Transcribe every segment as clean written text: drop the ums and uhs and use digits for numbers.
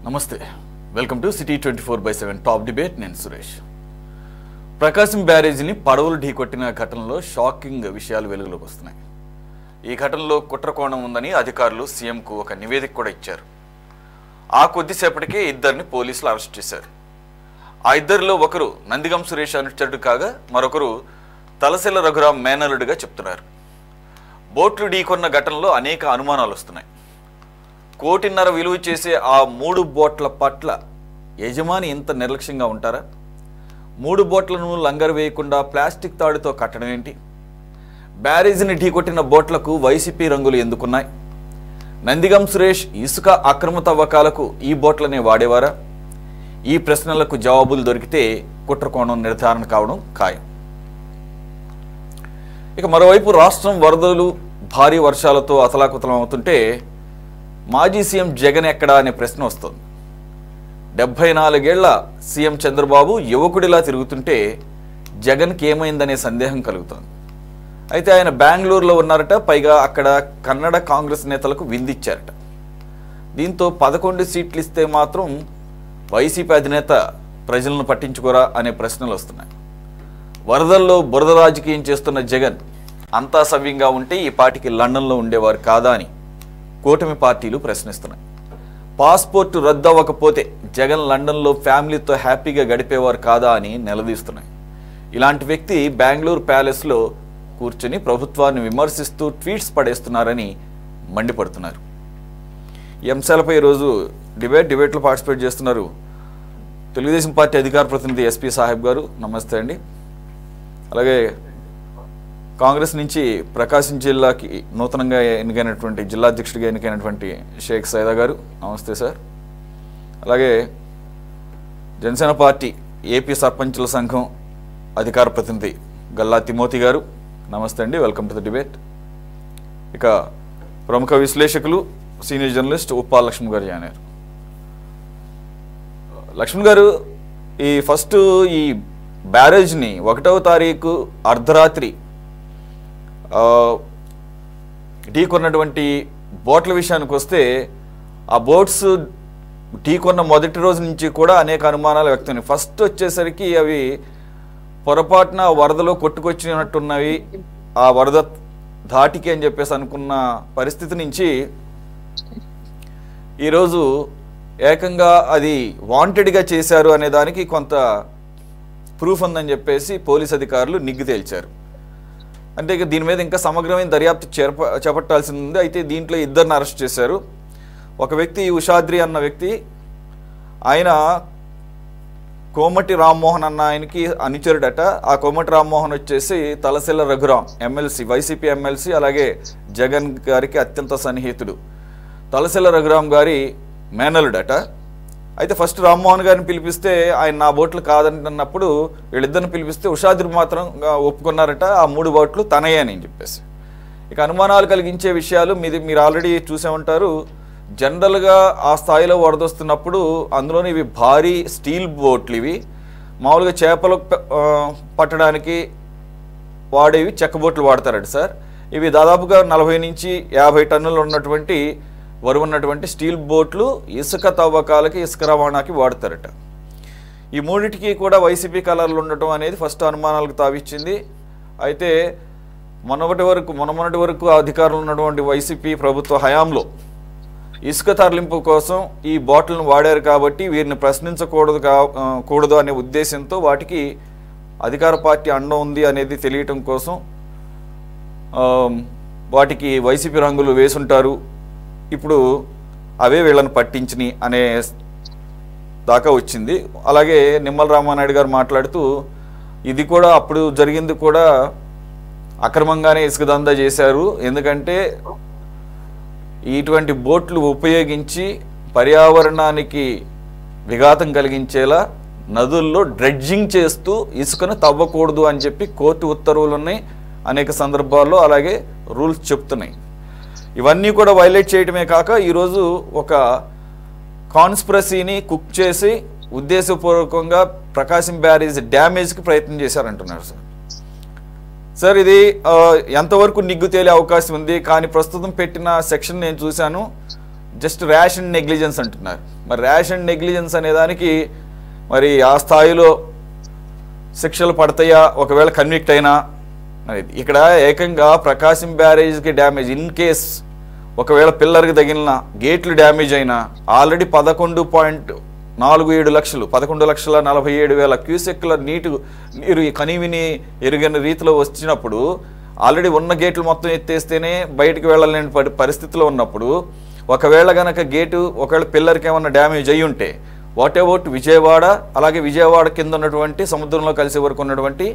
నమస్తే welcome to city 24/7 top debate నేను సురేష్ ప్రకాశం బ్యారేజీని పడవలు ఢీకొట్టిన ఘటనలో షాకింగ్ విషయాలు వెలుగులోకి వస్తున్నాయి ఈ ఘటనలో కుట్రకోణం ఉందని అధికారులు సీఎంకు ఒక నివేదిక కూడా ఇచ్చారు ఆ కొద్దిసేపటికే ఇద్దరిని పోలీసులు అరెస్ట్ చేశారు ఆ ఇద్దరిలో ఒకరు నందిగం సురేష్ అనుచరుడు కాగా మరొకరు తలసెల రఘురాం మేనలుడిగా చెప్తున్నారు బోట్లు ఢీకొన్న ఘటనలో అనేక అనుమానాలు వస్తున్నాయి 1.5 కోటి విలువ చేసే ఆ 3 బోట్ల పట్ల యజమాని ఇంత నిర్లక్ష్యంగా ఉంటారా 3 బోట్లను లంగరు వేయకుండా ప్లాస్టిక్ తాడుతో కట్టడం ఏంటి బ్యారేజీని ఢీకొట్టిన బోట్లకు వైసీపీ రంగులు ఎందుకున్నాయి నందిగం సురేష్ ఇసుక అక్రమ తవ్వకాలకు ఈ బోట్లనే వాడేవారా ఈ ప్రశ్నలకు జవాబులు దొరికితే కుట్రకోణం నిర్ధారణ కావడం ఖాయం ఇక మరోవైపు రాష్ట్రం వరదలు భారీ వర్షాలతో అతలాకుతలం అవుతుంటే మాజీ సీఎం జగన్ ఎక్కడా అనే ప్రశ్న వస్తుంది 74 ఏళ్ల సీఎం చంద్రబాబు యువకుడిలా తిరుగుతుంటే జగన్కి ఏమైందనే సందేహం కలుగుతోంది అయితే ఆయన బెంగళూరులో ఉన్నారట పైగా అక్కడ కన్నడ కాంగ్రెస్ నేతలకు విందిచ్చారట దీంతో 11 సీట్లు ఇస్తే మాత్రం వైసీపీ అధినేత ప్రజలను పట్టించుకోరా అనే ప్రశ్నలు వస్తున్నాయి వరదల్లో బురద రాజకీయం చేస్తున్న జగన్ అంతా సవ్యంగా ఉంటే ఈ పార్టీకి లండన్లో ఉండేవారు కాదా అని కూటమి పార్టీలు ప్రశ్నిస్తున్నాయి పాస్పోర్టు రద్దు అవ్వకపోతే జగన్ లండన్లో ఫ్యామిలీతో హ్యాపీగా గడిపేవారు కాదా అని నిలదీస్తున్నాయి ఇలాంటి వ్యక్తి బెంగళూరు ప్యాలెస్లో కూర్చొని ప్రభుత్వాన్ని విమర్శిస్తూ ట్వీట్స్ పడేస్తున్నారని మండిపడుతున్నారు ఈ అంశాలపై ఈరోజు డిబేట్లో పార్టిసిపేట్ చేస్తున్నారు తెలుగుదేశం పార్టీ అధికార ప్రతినిధి ఎస్పీ సాహెబ్ గారు నమస్తే అండి అలాగే కాంగ్రెస్ నుంచి ప్రకాశం జిల్లాకి నూతనంగా ఎన్నికైనటువంటి జిల్లా అధ్యక్షుడిగా ఎన్నికైనటువంటి షేక్ సైదా గారు నమస్తే సార్ అలాగే జనసేన పార్టీ ఏపీ సర్పంచుల సంఘం అధికార ప్రతినిధి గల్లా తిమోతి గారు నమస్తే అండి వెల్కమ్ టు ద డిబేట్ ఇక ప్రముఖ విశ్లేషకులు సీనియర్ జర్నలిస్ట్ ఉప్పాల లక్ష్మణ్ గారు జాయిన్ అయ్యారు లక్ష్మణ్ గారు ఈ బ్యారేజ్ని 1వ తారీఖు అర్ధరాత్రి ఢీకొన్నటువంటి బోట్ల విషయానికి వస్తే ఆ బోట్స్ ఢీకొన్న మొదటి రోజు నుంచి కూడా అనేక అనుమానాలు వ్యక్తమైనాయి ఫస్ట్ వచ్చేసరికి అవి పొరపాటున వరదలో కొట్టుకొచ్చినట్టున్నవి ఆ వరద ధాటికి అని చెప్పేసి అనుకున్న పరిస్థితి నుంచి ఈరోజు ఏకంగా అది వాంటెడ్గా చేశారు అనే దానికి కొంత ప్రూఫ్ ఉందని చెప్పేసి పోలీస్ అధికారులు నిగ్గు తేల్చారు అంటే ఇక దీని మీద ఇంకా సమగ్రమైన దర్యాప్తు చేపట్టాల్సి ఉంది అయితే దీంట్లో ఇద్దరిని అరెస్ట్ చేశారు ఒక వ్యక్తి ఉషాద్రి అన్న వ్యక్తి ఆయన కోమటి రామ్మోహన్ అన్న ఆయనకి అనుచరుడట ఆ కోమటి రామ్మోహన్ వచ్చేసి తలసెల రఘురాం ఎమ్మెల్సీ వైసీపీ ఎమ్మెల్సీ అలాగే జగన్ గారికి అత్యంత సన్నిహితుడు తలసెల రఘురాం గారి మేనలుడట అయితే ఫస్ట్ రామ్మోహన్ గారిని పిలిపిస్తే ఆయన నా బోట్లు కాదంటున్నప్పుడు వీళ్ళిద్దరిని పిలిపిస్తే ఉషాద్రి మాత్రం ఒప్పుకున్నారట ఆ 3 బోట్లు తనయే అని చెప్పేసి ఇక అనుమానాలు కలిగించే విషయాలు మీరు ఆల్రెడీ చూసే ఉంటారు జనరల్గా ఆ స్థాయిలో వరదొస్తున్నప్పుడు అందులోని ఇవి భారీ స్టీల్ బోట్లు ఇవి మామూలుగా చేపలు పట్టడానికి వాడేవి చెక్క బోట్లు వాడతారట సార్ ఇవి దాదాపుగా 40 నుంచి 50 టన్నులు ఉన్నటువంటి వరువున్నటువంటి స్టీల్ బోట్లు ఇసుక తవ్వకాలకి ఇసుక రవాణాకి వాడతారట ఈ మూడింటికి కూడా వైసీపీ కలర్లు ఉండటం అనేది ఫస్ట్ అనుమానాలకు తావిచ్చింది అయితే మొన్నటి వరకు అధికారులు ఉన్నటువంటి వైసీపీ ప్రభుత్వ హయాంలో ఇసుక తరలింపు కోసం ఈ బాటిల్ను వాడారు కాబట్టి వీరిని ప్రశ్నించకూడదు అనే ఉద్దేశంతో వాటికి అధికార పార్టీ అండ ఉంది అనేది తెలియటం కోసం వాటికి వైసీపీ రంగులు వేసుంటారు ఇప్పుడు అవే వీళ్ళని పట్టించిని అనే దాకా వచ్చింది అలాగే నిమ్మల రామానాయుడు గారు మాట్లాడుతూ ఇది కూడా అప్పుడు జరిగింది కూడా అక్రమంగానే ఇసుక దందా చేశారు ఎందుకంటే ఇటువంటి బోట్లు ఉపయోగించి పర్యావరణానికి విఘాతం కలిగించేలా నదుల్లో డ్రెడ్జింగ్ చేస్తూ ఇసుకను తవ్వకూడదు అని చెప్పి కోర్టు ఉత్తర్వులు ఉన్నాయి అనేక సందర్భాల్లో అలాగే రూల్స్ చెప్తున్నాయి ఇవన్నీ కూడా వైలేట్ చేయడమే కాక ఈరోజు ఒక కాన్స్పిరసీని కుక్ చేసి ఉద్దేశపూర్వకంగా ప్రకాశం బ్యారేజ్ డ్యామేజ్కి ప్రయత్నం చేశారంటున్నారు సార్ ఇది ఎంతవరకు నిగ్గు తేలే అవకాశం ఉంది కానీ ప్రస్తుతం పెట్టిన సెక్షన్ నేను చూశాను జస్ట్ ర్యాష్ అండ్ నెగ్లిజెన్స్ అంటున్నారు. మరి ర్యాష్ అండ్ నెగ్లిజెన్స్ అనే దానికి మరి ఆ స్థాయిలో శిక్షలు పడతాయా ఒకవేళ కన్విక్ట్ అయినా అనేది. ఇక్కడ ఏకంగా ప్రకాశం బ్యారేజ్కి డ్యామేజ్ ఇన్ కేస్ ఒకవేళ పిల్లర్కి తగిలిన గేట్లు డ్యామేజ్ అయినా ఆల్రెడీ 11.47 లక్షలు 11,47,000 క్యూసెక్ల నీరు ఈ కనివిని ఎరుగని రీతిలో వచ్చినప్పుడు ఆల్రెడీ ఉన్న గేట్లు మొత్తం ఎత్తేస్తేనే బయటికి వెళ్ళలేని పరిస్థితిలో ఉన్నప్పుడు ఒకవేళ గనక గేటు ఒకవేళ పిల్లర్కి ఏమన్నా డ్యామేజ్ అయ్యి ఉంటే వాట్ అబౌట్ విజయవాడ, అలాగే విజయవాడ కింద ఉన్నటువంటి సముద్రంలో కలిసే వరకు ఉన్నటువంటి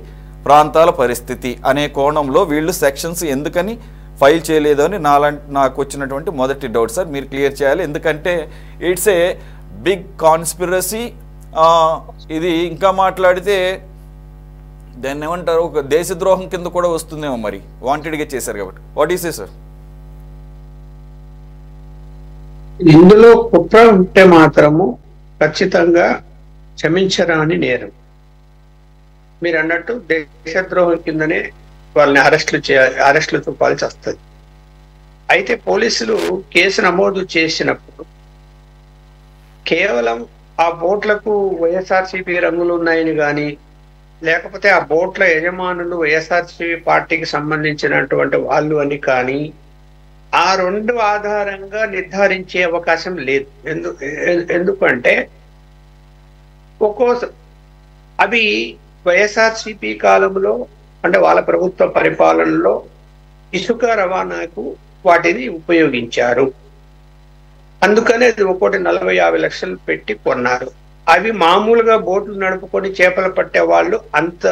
ప్రాంతాల పరిస్థితి అనే కోణంలో వీళ్ళు సెక్షన్స్ ఎందుకని ఫైల్ చేయలేదు అని నాకు వచ్చినటువంటి మొదటి డౌట్ సార్. మీరు క్లియర్ చేయాలి, ఎందుకంటే ఇట్స్ ఏ బిగ్ కాన్స్పిరసీ. ఇది ఇంకా మాట్లాడితే దాన్ని ఏమంటారు, ఒక దేశద్రోహం కింద కూడా వస్తుందేమో, మరి వాంటెడ్గా చేశారు కాబట్టి. What is a sir? ఇందులో కుట్ర ఉంటే మాత్రము ఖచ్చితంగా క్షమించరాని నేరం. మీరు అన్నట్టు దేశద్రోహం కిందనే వాళ్ళని అరెస్టులు చూపాల్సి వస్తుంది. అయితే పోలీసులు కేసు నమోదు చేసినప్పుడు కేవలం ఆ బోట్లకు వైఎస్ఆర్సీపీ రంగులు ఉన్నాయని కానీ, లేకపోతే ఆ బోట్ల యజమానులు వైఎస్ఆర్సీపీ పార్టీకి సంబంధించినటువంటి వాళ్ళు అని కానీ ఆ రెండు ఆధారంగా నిర్ధారించే అవకాశం లేదు. ఎందుకంటే అవి వైఎస్ఆర్సీపీ కాలంలో అంటే వాళ్ళ ప్రభుత్వ పరిపాలనలో ఇసుక రవాణాకు వాటిని ఉపయోగించారు. అందుకనే అది ఒక్కోటి 40-50 లక్షలు పెట్టి కొన్నారు. అవి మామూలుగా బోట్లు నడుపుకొని చేపలు పట్టే వాళ్ళు అంత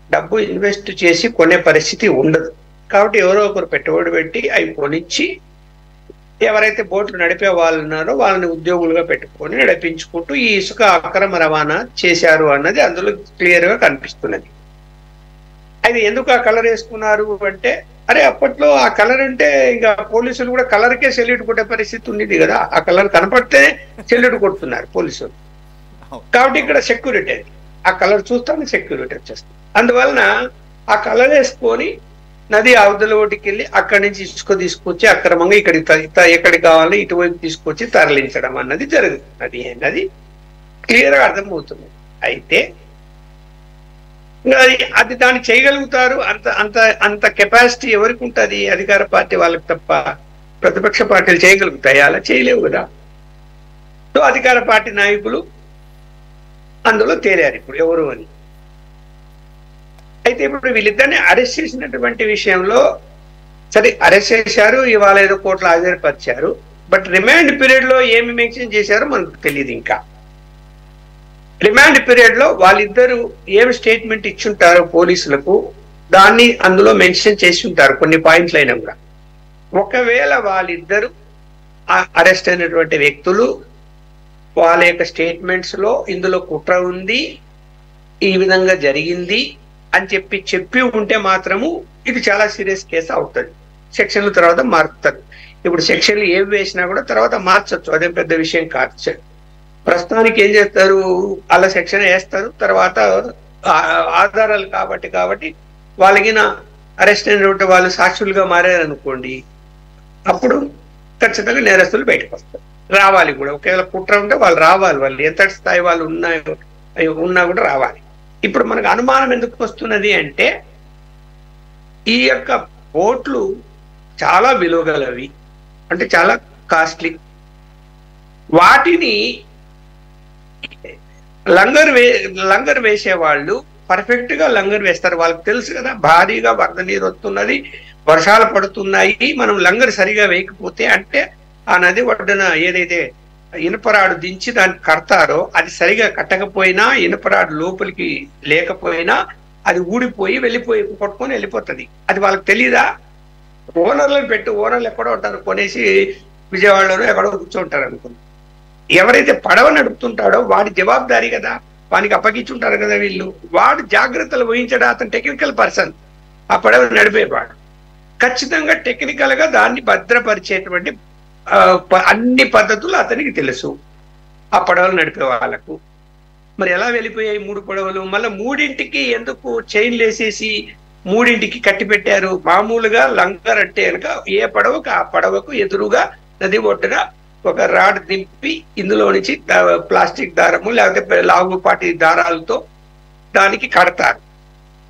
డబ్బు ఇన్వెస్ట్ చేసి కొనే పరిస్థితి ఉండదు. కాబట్టి ఎవరో ఒకరు పెట్టుబడి పెట్టి అవి కొనిచ్చి ఎవరైతే బోట్లు నడిపే వాళ్ళు ఉన్నారో వాళ్ళని ఉద్యోగులుగా పెట్టుకొని నడిపించుకుంటూ ఈ ఇసుక అక్రమ రవాణా చేశారు అన్నది అందులో క్లియర్గా కనిపిస్తున్నది. అది ఎందుకు ఆ కలర్ వేసుకున్నారు అంటే, అరే అప్పట్లో ఆ కలర్ అంటే ఇక పోలీసులు కూడా కలర్కే సెల్యూట్ కొట్టే పరిస్థితి ఉండేది కదా. ఆ కలర్ కనపడితే సెల్యూట్ కొడుతున్నారు పోలీసులు. కాబట్టి ఇక్కడ సెక్యూరిటీ, ఆ కలర్ చూస్తాను సెక్యూరిటీ వచ్చేస్తుంది. అందువలన ఆ కలర్ వేసుకొని నది అవతల ఒడ్డుకి వెళ్ళి అక్కడి నుంచి ఇసుక తీసుకొచ్చి అక్రమంగా ఎక్కడికి కావాలో ఇటువైపు తీసుకొచ్చి తరలించడం అన్నది జరుగుతున్నది అన్నది క్లియర్గా అర్థమవుతుంది. అయితే అది దాన్ని చేయగలుగుతారు, అంత అంత అంత కెపాసిటీ ఎవరికి ఉంటుంది? అధికార పార్టీ వాళ్ళకి తప్ప ప్రతిపక్ష పార్టీలు చేయగలుగుతాయి? అలా చేయలేవు కదా. సో అధికార పార్టీ నాయకులు అందులో తేలారు ఇప్పుడు ఎవరు అని. అయితే ఇప్పుడు వీళ్ళిద్దరిని అరెస్ట్ చేసినటువంటి విషయంలో సరే అరెస్ట్ చేశారు, ఇవాళ ఏదో కోర్టులో హాజరుపరిచారు. బట్ రిమాండ్ పీరియడ్ లో ఏమి మెన్షన్ చేశారో మనకు తెలియదు. ఇంకా రిమాండ్ పీరియడ్ లో వాళ్ళిద్దరూ ఏమి స్టేట్మెంట్ ఇచ్చుంటారో పోలీసులకు దాన్ని అందులో మెన్షన్ చేసి ఉంటారు కొన్ని పాయింట్లు అయినా కూడా. ఒకవేళ వాళ్ళిద్దరు అరెస్ట్ అయినటువంటి వ్యక్తులు వాళ్ళ యొక్క స్టేట్మెంట్స్ లో ఇందులో కుట్ర ఉంది, ఈ విధంగా జరిగింది అని చెప్పి ఉంటే మాత్రము ఇది చాలా సీరియస్ కేసు అవుతుంది. సెక్షన్ల తర్వాత మారుతారు. ఇప్పుడు సెక్షన్లు ఏవి వేసినా కూడా తర్వాత మార్చొచ్చు, అదేం పెద్ద విషయం కాదు. ప్రస్తుతానికి ఏం చేస్తారు, అలా సెక్షన్ వేస్తారు, తర్వాత ఆధారాలు కాబట్టి వాళ్ళకి అరెస్ట్ అయినటువంటి వాళ్ళు సాక్షులుగా మారారనుకోండి, అప్పుడు ఖచ్చితంగా నేరస్తులు బయటకు వస్తారు, రావాలి కూడా. ఒకవేళ కుట్ర ఉంటే వాళ్ళు రావాలి, వాళ్ళు ఎంతటి స్థాయి వాళ్ళు ఉన్నా కూడా రావాలి. ఇప్పుడు మనకు అనుమానం ఎందుకు వస్తున్నది అంటే, ఈ యొక్క బోట్లు చాలా విలువగలవి, అంటే చాలా కాస్ట్లీ. వాటిని లంగర్ వేసేవాళ్ళు పర్ఫెక్ట్ గా లంగర్ వేస్తారు. వాళ్ళకి తెలుసు కదా భారీగా వరద నీరు వస్తున్నది, వర్షాలు పడుతున్నాయి, మనం లంగర్ సరిగా వేయకపోతే అంటే ఆ నది ఒడ్డున ఏదైతే ఇనుపరాడు దించి దాన్ని కడతారో అది సరిగా కట్టకపోయినా, ఇనుపరాడు లోపలికి లేకపోయినా అది ఊడిపోయి కొట్టుకొని వెళ్ళిపోతుంది. అది వాళ్ళకి తెలీదా? ఓనర్లను ఓనర్లు ఎక్కడో ఉంటారు, కొనేసి విజయవాడలోనో ఎక్కడో కూర్చుంటారు అనుకుని. ఎవరైతే పడవ నడుపుతుంటాడో వాడి జవాబుదారీ కదా, వానికి అప్పగించుంటారు కదా వీళ్ళు. వాడు జాగ్రత్తలు వహించడా, అతను టెక్నికల్ పర్సన్, ఆ పడవ నడిపేవాడు. ఖచ్చితంగా టెక్నికల్ గా దాన్ని భద్రపరిచేటువంటి అన్ని పద్ధతులు అతనికి తెలుసు ఆ పడవలు నడిపే వాళ్ళకు. మరి ఎలా వెళ్ళిపోయాయి 3 పడవలు? మళ్ళీ 3ంటికి ఎందుకు చైన్లు వేసేసి 3ంటికి కట్టి పెట్టారు? మామూలుగా లంగర్ అంటే కనుక ఏ పడవకు ఆ పడవకు ఎదురుగా నది ఒడ్డున ఒక రాడ్ దింపి ఇందులో నుంచి ప్లాస్టిక్ దారము లేకపోతే లాగుపాటి దారాలతో దానికి కడతారు.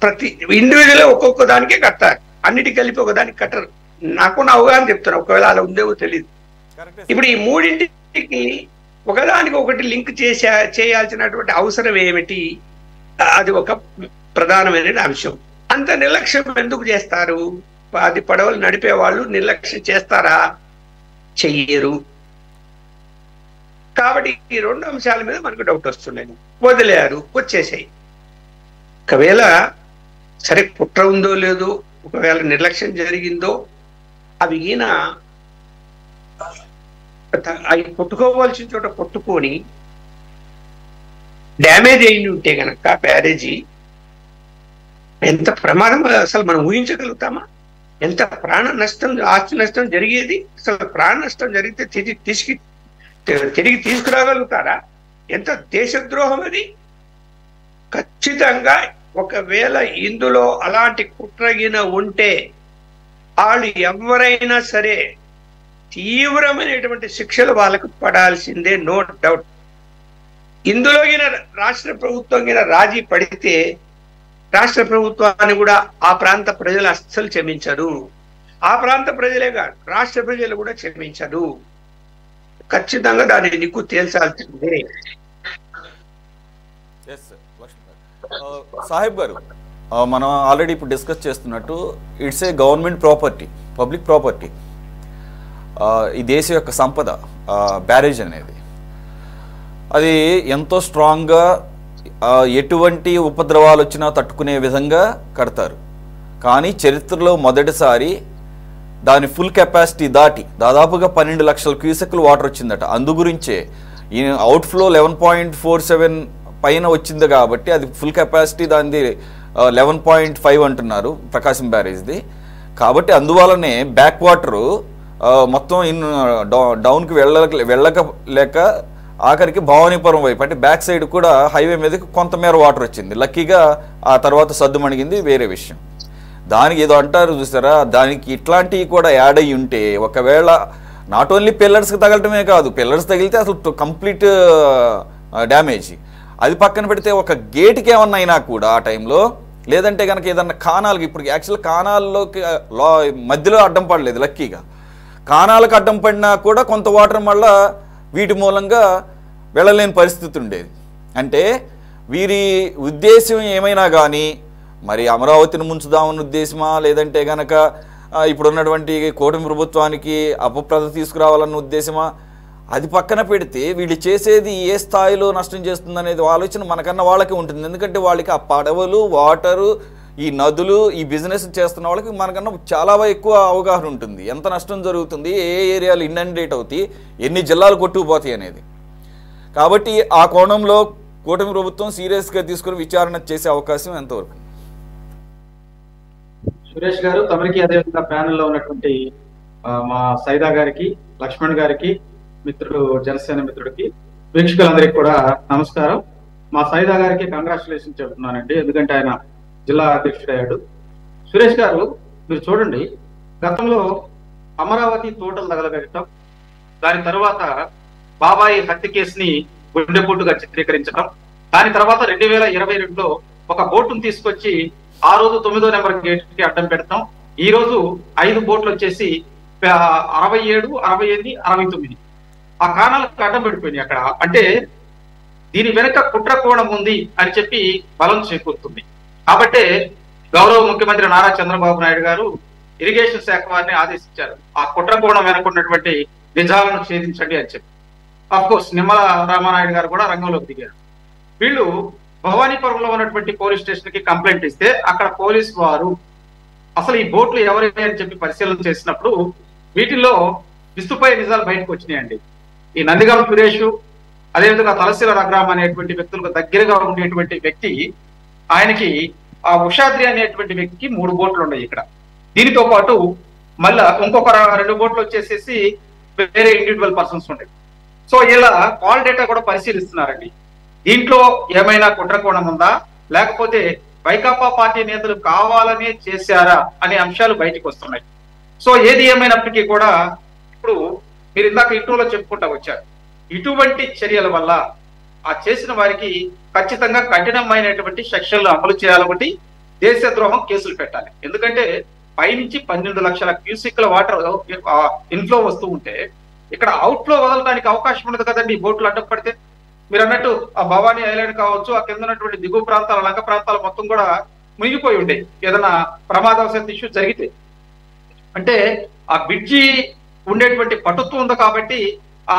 ప్రతి ఇండివిజువల్ ఒక్కొక్క దానికే కడతారు, అన్నిటి కలిపి ఒక దానికి కట్టరు. నాకున్న అవగాహన చెప్తాను, ఒకవేళ అలా ఉందేమో తెలియదు. ఇప్పుడు ఈ మూడింటికి ఒకదానికి ఒకటి లింక్ చేయాల్సినటువంటి అవసరం ఏమిటి? అది ఒక ప్రధానమైన అంశం. అంత నిర్లక్ష్యం ఎందుకు చేస్తారు? అది పడవలు నడిపే వాళ్ళు నిర్లక్ష్యం చేస్తారా? చెయ్యరు. కాబట్టి ఈ రెండు అంశాల మీద మనకు డౌట్ వస్తున్నాయి. వదిలేరు, వచ్చేసాయి. ఒకవేళ సరే కుట్ర ఉందో లేదో, ఒకవేళ నిర్లక్ష్యం జరిగిందో, అవి ఈయన అవి కొట్టుకోవాల్సిన చోట కొట్టుకొని డ్యామేజ్ అయి ఉంటే గనక బ్యారేజీ ఎంత ప్రమాదం అసలు మనం ఊహించగలుగుతామా? ఎంత ప్రాణ నష్టం, ఆస్తి నష్టం జరిగేది. అసలు ప్రాణ నష్టం జరిగితే తిరిగి తీసుకురాగలుగుతారా? ఎంత దేశద్రోహం అది. ఖచ్చితంగా ఒకవేళ ఇందులో అలాంటి కుట్రగిన ఉంటే వాళ్ళు ఎవరైనా సరే తీవ్రమైనటువంటి శిక్షలు వాళ్ళకు పడాల్సిందే, నో డౌట్. ఇందులో రాష్ట్ర ప్రభుత్వం రాజీ పడితే రాష్ట్ర ప్రభుత్వాన్ని కూడా ఆ ప్రాంత ప్రజలు అస్సలు క్షమించరు. ఆ ప్రాంత ప్రజలే కాదు, రాష్ట్ర ప్రజలు కూడా క్షమించరు. ఖచ్చితంగా దాన్ని నీకు తేల్చాల్సిందే. సాహెబ్ గారు, మనం ఆల్రెడీ ఇప్పుడు డిస్కస్ చేస్తున్నట్టు it's a government property, public property. ఈ దేశం యొక్క సంపద బ్యారేజ్ అనేది, అది ఎంతో స్ట్రాంగ్గా ఎటువంటి ఉపద్రవాలు వచ్చినా తట్టుకునే విధంగా కడతారు. కానీ చరిత్రలో మొదటిసారి దాని ఫుల్ కెపాసిటీ దాటి దాదాపుగా 12 లక్షల క్యూసెక్లు వాటర్ వచ్చిందట. అందు గురించే ఈ అవుట్ఫ్లో 11.47 పైన వచ్చింది కాబట్టి అది ఫుల్ కెపాసిటీ దానిది 11.5 అంటున్నారు ప్రకాశం బ్యారేజ్ది. కాబట్టి అందువల్లనే బ్యాక్ వాటరు మొత్తం డౌన్కి వెళ్ళలేక ఆఖరికి భవానీపురం వైపు అంటే బ్యాక్ సైడ్ కూడా హైవే మీదకి కొంతమేర వాటర్ వచ్చింది. లక్కీగా ఆ తర్వాత సద్దుమణిగింది, వేరే విషయం. దానికి ఏదో అంటారు చూసారా, దానికి ఇట్లాంటివి కూడా యాడ్ అయ్యి ఉంటే ఒకవేళ నాట్ ఓన్లీ పిల్లర్స్కి తగలటమే కాదు, పిల్లర్స్ తగిలితే అసలు కంప్లీట్ డ్యామేజ్. అది పక్కన పెడితే ఒక గేట్కి ఏమన్నా అయినా కూడా ఆ టైంలో, లేదంటే కనుక ఏదన్నా కానాలకి, ఇప్పుడు యాక్చువల్ కానాల్లోకి మధ్యలో అడ్డం పడలేదు, లక్కీగా కానాలకు అడ్డం పడినా కూడా కొంత వాటర్ మళ్ళా వీటి మూలంగా వెళ్ళలేని పరిస్థితి ఉండేది. అంటే వీరి ఉద్దేశం ఏమైనా కానీ మరి అమరావతిని ముంచుదామన్న ఉద్దేశమా, లేదంటే కనుక ఇప్పుడున్నటువంటి కూటమి ప్రభుత్వానికి అపప్రద తీసుకురావాలన్న ఉద్దేశమా, అది పక్కన పెడితే వీళ్ళు చేసేది ఏ స్థాయిలో నష్టం చేస్తుందనేది ఆలోచన మనకన్నా వాళ్ళకి ఉంటుంది. ఎందుకంటే వాళ్ళకి ఆ పడవలు, వాటరు, ఈ నదులు, ఈ బిజినెస్ చేస్తున్న వాళ్ళకి మనకన్నా చాలా ఎక్కువ అవగాహన ఉంటుంది. ఎంత నష్టం జరుగుతుంది, ఏ ఏరియాలు ఇండెండేట్ అవుతాయి, ఎన్ని జిల్లాలు కొట్టుకుపోతాయి అనేది. కాబట్టి ఆ కోణంలో కూటమి ప్రభుత్వం సీరియస్గా తీసుకుని విచారణ చేసే అవకాశం ఎంతవరకు? సురేష్ గారు, తమరికి అదేవిధంగా ప్యానెల్లో ఉన్నటువంటి మా సైదా గారికి, లక్ష్మణ్ గారికి, మిత్రుడు జనసేన మిత్రుడికి, వీక్షకులందరికీ కూడా నమస్కారం. మా సైదా గారికి కంగ్రాచులేషన్ చెబుతున్నానండి, ఎందుకంటే ఆయన జిల్లా అధ్యక్షుడయ్యాడు. సురేష్ గారు, మీరు చూడండి, గతంలో అమరావతి తోటలు తగలబెట్టడం, దాని తర్వాత బాబాయి హత్య కేసుని గుండెపోటుగా చిత్రీకరించడం, దాని తర్వాత 2022లో ఒక బోటును తీసుకొచ్చి ఆ రోజు 9వ నెంబర్ గేట్ కి అడ్డం పెడతాం. ఈ రోజు 5 బోట్లు వచ్చేసి 67, 68, 69 ఆ కాణాలకు అడ్డం పడిపోయినాయి అక్కడ. అంటే దీని వెనుక కుట్ర కోణం ఉంది అని చెప్పి బలం చేకూరుతుంది. కాబట్టే గౌరవ ముఖ్యమంత్రి నారా చంద్రబాబు నాయుడు గారు ఇరిగేషన్ శాఖ వారిని ఆదేశించారు, ఆ కుట్ర కోణం వెనుకున్నటువంటి నిజాలను ఛేదించండి అని చెప్పి. అఫ్ కోర్స్ నిమ్మల రామానాయుడు గారు కూడా రంగంలోకి దిగారు. వీళ్ళు భవానీపురంలో ఉన్నటువంటి పోలీస్ స్టేషన్ కి కంప్లైంట్ ఇస్తే అక్కడ పోలీస్ వారు అసలు ఈ బోట్లు ఎవరైనా అని చెప్పి పరిశీలన చేసినప్పుడు వీటిల్లో విస్తుపోయే నిజాలు బయటకు వచ్చినాయండి. ఈ నందిగామ సురేష్, అదేవిధంగా తలశీల రఘురామ్ అనేటువంటి వ్యక్తులకు దగ్గరగా ఉండేటువంటి వ్యక్తి, ఆయనకి ఆ ఉషాద్రి అనేటువంటి వ్యక్తికి 3 బోట్లు ఉన్నాయి ఇక్కడ. దీనితో పాటు మళ్ళా ఇంకొక 2 బోట్లు వచ్చేసేసి వేరే ఇండివిజువల్ పర్సన్స్ ఉంటాయి. సో ఇలా కాల్ డేటా కూడా పరిశీలిస్తున్నారండి. దీంట్లో ఏమైనా కుట్రకోణం ఉందా, లేకపోతే వైకాపా పార్టీ నేతలు కావాలనే చేశారా అనే అంశాలు బయటకు వస్తున్నాయి. సో ఏది ఏమైనప్పటికీ కూడా ఇప్పుడు మీరు ఇందాక ఇంటూలో చెప్పుకుంటా వచ్చారు. ఇటువంటి చర్యల వల్ల ఆ చేసిన వారికి ఖచ్చితంగా కఠినమైనటువంటి శిక్షలు అమలు చేయాలొకటి, దేశద్రోహం కేసులు పెట్టాలి. ఎందుకంటే పైనుంచి 12 లక్షల క్యూసిక్ల వాటర్ ఇన్ఫ్లో వస్తూ ఉంటే ఇక్కడ అవుట్ఫ్లో వదలడానికి అవకాశం ఉండదు కదండి బోట్లు అడ్డపడితే. మీరు అన్నట్టు ఆ భవానీ ఐలాండ్ కావచ్చు, ఆ కింద ఉన్నటువంటి దిగువ ప్రాంతాల లంక ప్రాంతాలు మొత్తం కూడా మునిగిపోయి ఉండే ఏదైనా ప్రమాదవశాత్తు ఇష్యూ జరిగితే. అంటే ఆ బ్రిడ్జి ఉండేటువంటి పటుత్వం ఉంది కాబట్టి ఆ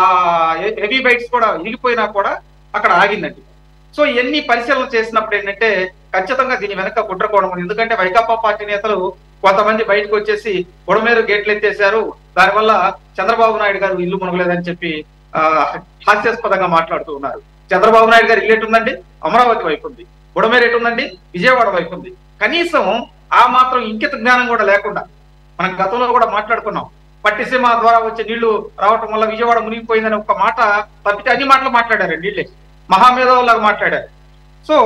హెవీ బైట్స్ కూడా ఇరిగిపోయినా కూడా అక్కడ ఆగిందండి. సో ఇవన్నీ పరిశీలన చేసినప్పుడు ఏంటంటే ఖచ్చితంగా దీని వెనక కుట్రకోవడం ఉంది. ఎందుకంటే వైకాపా పార్టీ నేతలు కొంతమంది బయటకు వచ్చేసి బుడమేరు గేట్లు ఎత్తేశారు, దానివల్ల చంద్రబాబు నాయుడు గారు ఇల్లు మునగలేదని చెప్పి హాస్యాస్పదంగా మాట్లాడుతూ ఉన్నారు. చంద్రబాబు నాయుడు గారు ఇల్లు ఎటుందండి? అమరావతి వైపు ఉంది. బుడమేరు ఎటుందండి? విజయవాడ వైపు ఉంది. కనీసం ఆ మాత్రం ఇంకిత జ్ఞానం కూడా లేకుండా మనం గతంలో కూడా మాట్లాడుకున్నాం. పట్టిసీమ ద్వారా వచ్చే నీళ్లు రావటం వల్ల విజయవాడ మునిగిపోయిందని ఒక మాట తప్పితే అన్ని మాటలు మాట్లాడారు, నీళ్ళే మహామేధావులాగా మాట్లాడారు. సో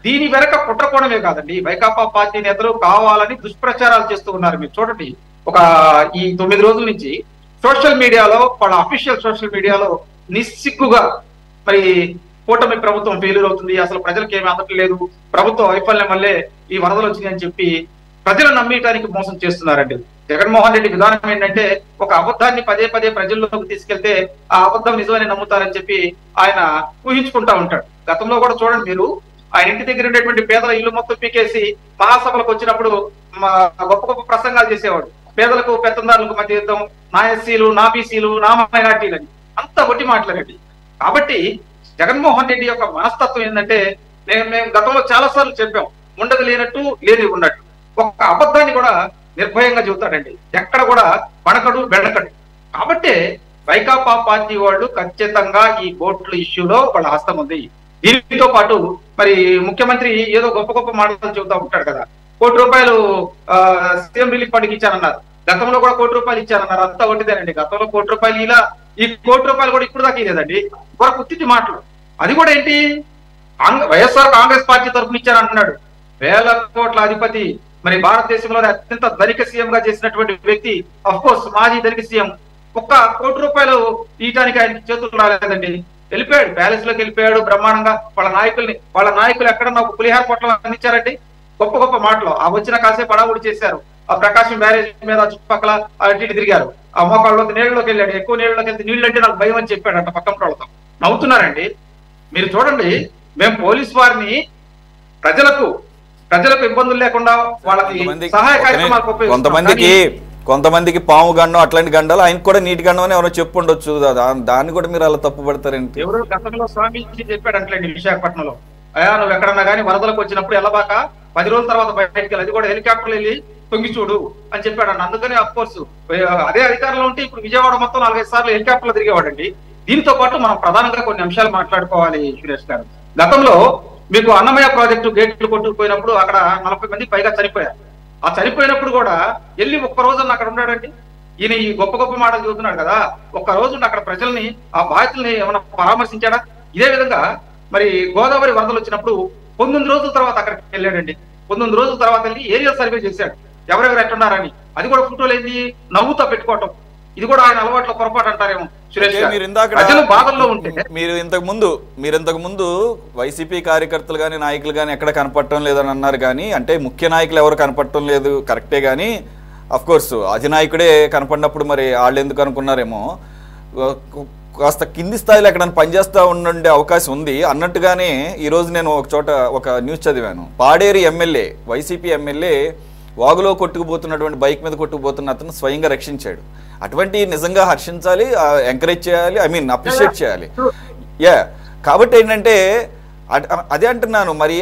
దీని వెనక కుట్రకోణమే కాదండి, వైకాపా పార్టీ నేతలు కావాలని దుష్ప్రచారాలు చేస్తూ ఉన్నారు. మీరు చూడండి, ఈ 9 రోజుల నుంచి సోషల్ మీడియాలో, వాళ్ళ అఫీషియల్ సోషల్ మీడియాలో నిస్సిగ్గుగా మరి కూటమి ప్రభుత్వం ఫెయిల్యూర్ అవుతుంది, అసలు ప్రజలకు ఏమీ అందట్లేదు, ప్రభుత్వ వైఫల్యం వల్లే ఈ వరదలు వచ్చినాయి అని చెప్పి ప్రజలు నమ్మటానికి మోసం చేస్తున్నారండి. జగన్మోహన్ రెడ్డి విధానం ఏంటంటే ఒక అబద్ధాన్ని పదే పదే ప్రజల్లోకి తీసుకెళ్తే ఆ అబద్ధం నిజమని నమ్ముతారని చెప్పి ఆయన ఊహించుకుంటా ఉంటాడు. గతంలో కూడా చూడండి మీరు, ఆయన ఇంటి దగ్గర ఉండేటువంటి పేదల ఇల్లు మొత్తం పీకేసి మహాసభలకు వచ్చినప్పుడు గొప్ప గొప్ప ప్రసంగాలు చేసేవాడు. పేదలకు పెత్తందారులకు మధ్య యుద్ధం, నా ఎస్సీలు, నా బీసీలు, నా మైనార్టీలని, అంత ఒట్టి మాట్లాడండి. కాబట్టి జగన్మోహన్ రెడ్డి యొక్క మనస్తత్వం ఏంటంటే, మేము గతంలో చాలా సార్లు చెప్పాం, ఉండదు లేనట్టు లేని ఉన్నట్టు. ఒక అబద్ధాన్ని కూడా నిర్భయంగా చెబుతాడండి, ఎక్కడ కూడా వణకడు బెడకడు. కాబట్టి వైకాపా పార్టీ వాళ్ళు ఖచ్చితంగా ఈ బోట్ల ఇష్యూలో వాళ్ళ హస్తం ఉంది. దీనితో పాటు మరి ముఖ్యమంత్రి ఏదో గొప్ప గొప్ప మాటలు చెబుతా ఉంటాడు కదా, ₹1 సీఎం రిలీఫ్ ఫండ్కి ఇచ్చానన్నారు, గతంలో కూడా ₹1 ఇచ్చారన్నారు, అంతా ఒకటిదేనండి. గతంలో ₹1 ఇలా ఈ ₹1 కూడా ఇప్పుడు దాకా ఇలేదండి, ఒక కుత్తిటి మాటలు. అది కూడా ఏంటి, వైఎస్ఆర్ కాంగ్రెస్ పార్టీ తరఫున ఇచ్చారంటున్నాడు. వేల కోట్ల అధిపతి, మరి భారతదేశంలోనే అత్యంత ధనిక సీఎం గా చేసినటువంటి వ్యక్తి, అఫ్ కోర్స్ మాజీ ధనిక సీఎం, ₹1 ఇయటానికి ఆయనకి చేతులు రాలేదండి. వెళ్ళిపోయాడు, ప్యాలెస్ లోకి వెళ్ళిపోయాడు బ్రహ్మాండంగా. వాళ్ళ నాయకులు ఎక్కడన్నా ఒక పులిహార పొట్లం అందించారండి. గొప్ప గొప్ప మాటలు ఆ వచ్చిన కాసేపు అడావుడి చేశారు. ఆ ప్రకాశం బ్యారేజ్ మీద చుట్టుపక్కల అటు తిరిగారు. ఆ మోకాళ్ళలోకి నీళ్ళలోకి వెళ్ళాడు, ఎక్కువ నీళ్ళలోకి వెళ్తే నీళ్ళు అంటే నాకు భయం అని చెప్పాడంట పక్కన వాళ్ళతో. నవ్వుతున్నారండి. మీరు చూడండి, మేము పోలీసు వారిని ప్రజలకు ఇబ్బందులు లేకుండా వాళ్ళకి సహాయ కార్యక్రమాలు, కొంతమందికి పాము గండం అట్లాంటి గండాలు ఆయనకు కూడా నీటి గండం అని ఎవరో చెప్పు ఉండొచ్చు, దాన్ని కూడా మీరు అలా తప్పు పడతారేంటి? ఎవరో గతంలో స్వామీజీ చెప్పాడంటండి విశాఖపట్నంలో, అయ్యా నువ్వు ఎక్కడన్నా కానీ వరదలకు వచ్చినప్పుడు వెళ్ళబాక, 10 రోజుల తర్వాత బయటకు వెళ్ళి, అది కూడా హెలికాప్టర్లు వెళ్ళి తొంగి చూడు అని చెప్పాడు. అందుకని అఫ్ కోర్స్ అదే అధికారంలో ఉంటే ఇప్పుడు విజయవాడ మొత్తం 4-5 సార్లు హెలికాప్టర్లు తిరిగేవాడండి. దీంతో పాటు మనం ప్రధానంగా కొన్ని అంశాలు మాట్లాడుకోవాలి సురేష్ గారు. గతంలో మీకు అన్నమయ్య ప్రాజెక్టు గేట్లు కొట్టుకుపోయినప్పుడు అక్కడ 40 మంది పైగా చనిపోయారు. ఆ చనిపోయినప్పుడు కూడా వెళ్ళి ఒక్క రోజున అక్కడ ఉన్నాడండి. ఈయన ఈ గొప్ప గొప్ప మాటలు చూస్తున్నాడు కదా, ఒక్క రోజు అక్కడ ప్రజల్ని, ఆ బాధితుల్ని ఏమైనా పరామర్శించాడా? ఇదే విధంగా మరి గోదావరి వరదలు వచ్చినప్పుడు 19 రోజుల తర్వాత అక్కడికి వెళ్ళాడండి. 19 రోజుల తర్వాత వెళ్ళి ఏరియల్ సర్వే చేశాడు, ఎవరెవరు ఎట్టున్నారని. అది కూడా ఫోటోలు ఏంది నవ్వుతో పెట్టుకోవటం, ఇది కూడా ఆయన అలవాట్లో పొరపాటు అంటారేమో సురేష్ గారు. ప్రజలు బాధల్లో ఉంటే మీరు ఇంతకు ముందు వైసీపీ కార్యకర్తలు కానీ నాయకులు కానీ ఎక్కడ కనపడటం లేదని అన్నారు. కానీ అంటే ముఖ్య నాయకులు ఎవరు కనపడటం లేదు కరెక్టే, కానీ అఫ్ కోర్స్ అధినాయకుడే కనపడినప్పుడు మరి వాళ్ళు ఎందుకు అనుకున్నారేమో. కాస్త కింది స్థాయిలో ఎక్కడైనా పనిచేస్తూ ఉండే అవకాశం ఉంది అన్నట్టుగానే ఈరోజు నేను ఒక చోట ఒక న్యూస్ చదివాను. పాడేరు ఎమ్మెల్యే, వైసీపీ ఎమ్మెల్యే వాగులో కొట్టుకుపోతున్నటువంటి బైక్ మీద కొట్టుకుపోతున్న అతను స్వయంగా రక్షించాడు. అటువంటి నిజంగా హర్షించాలి, ఎంకరేజ్ చేయాలి, అప్రిషియేట్ చేయాలి. కాబట్టి ఏంటంటే అదే అంటున్నాను, మరి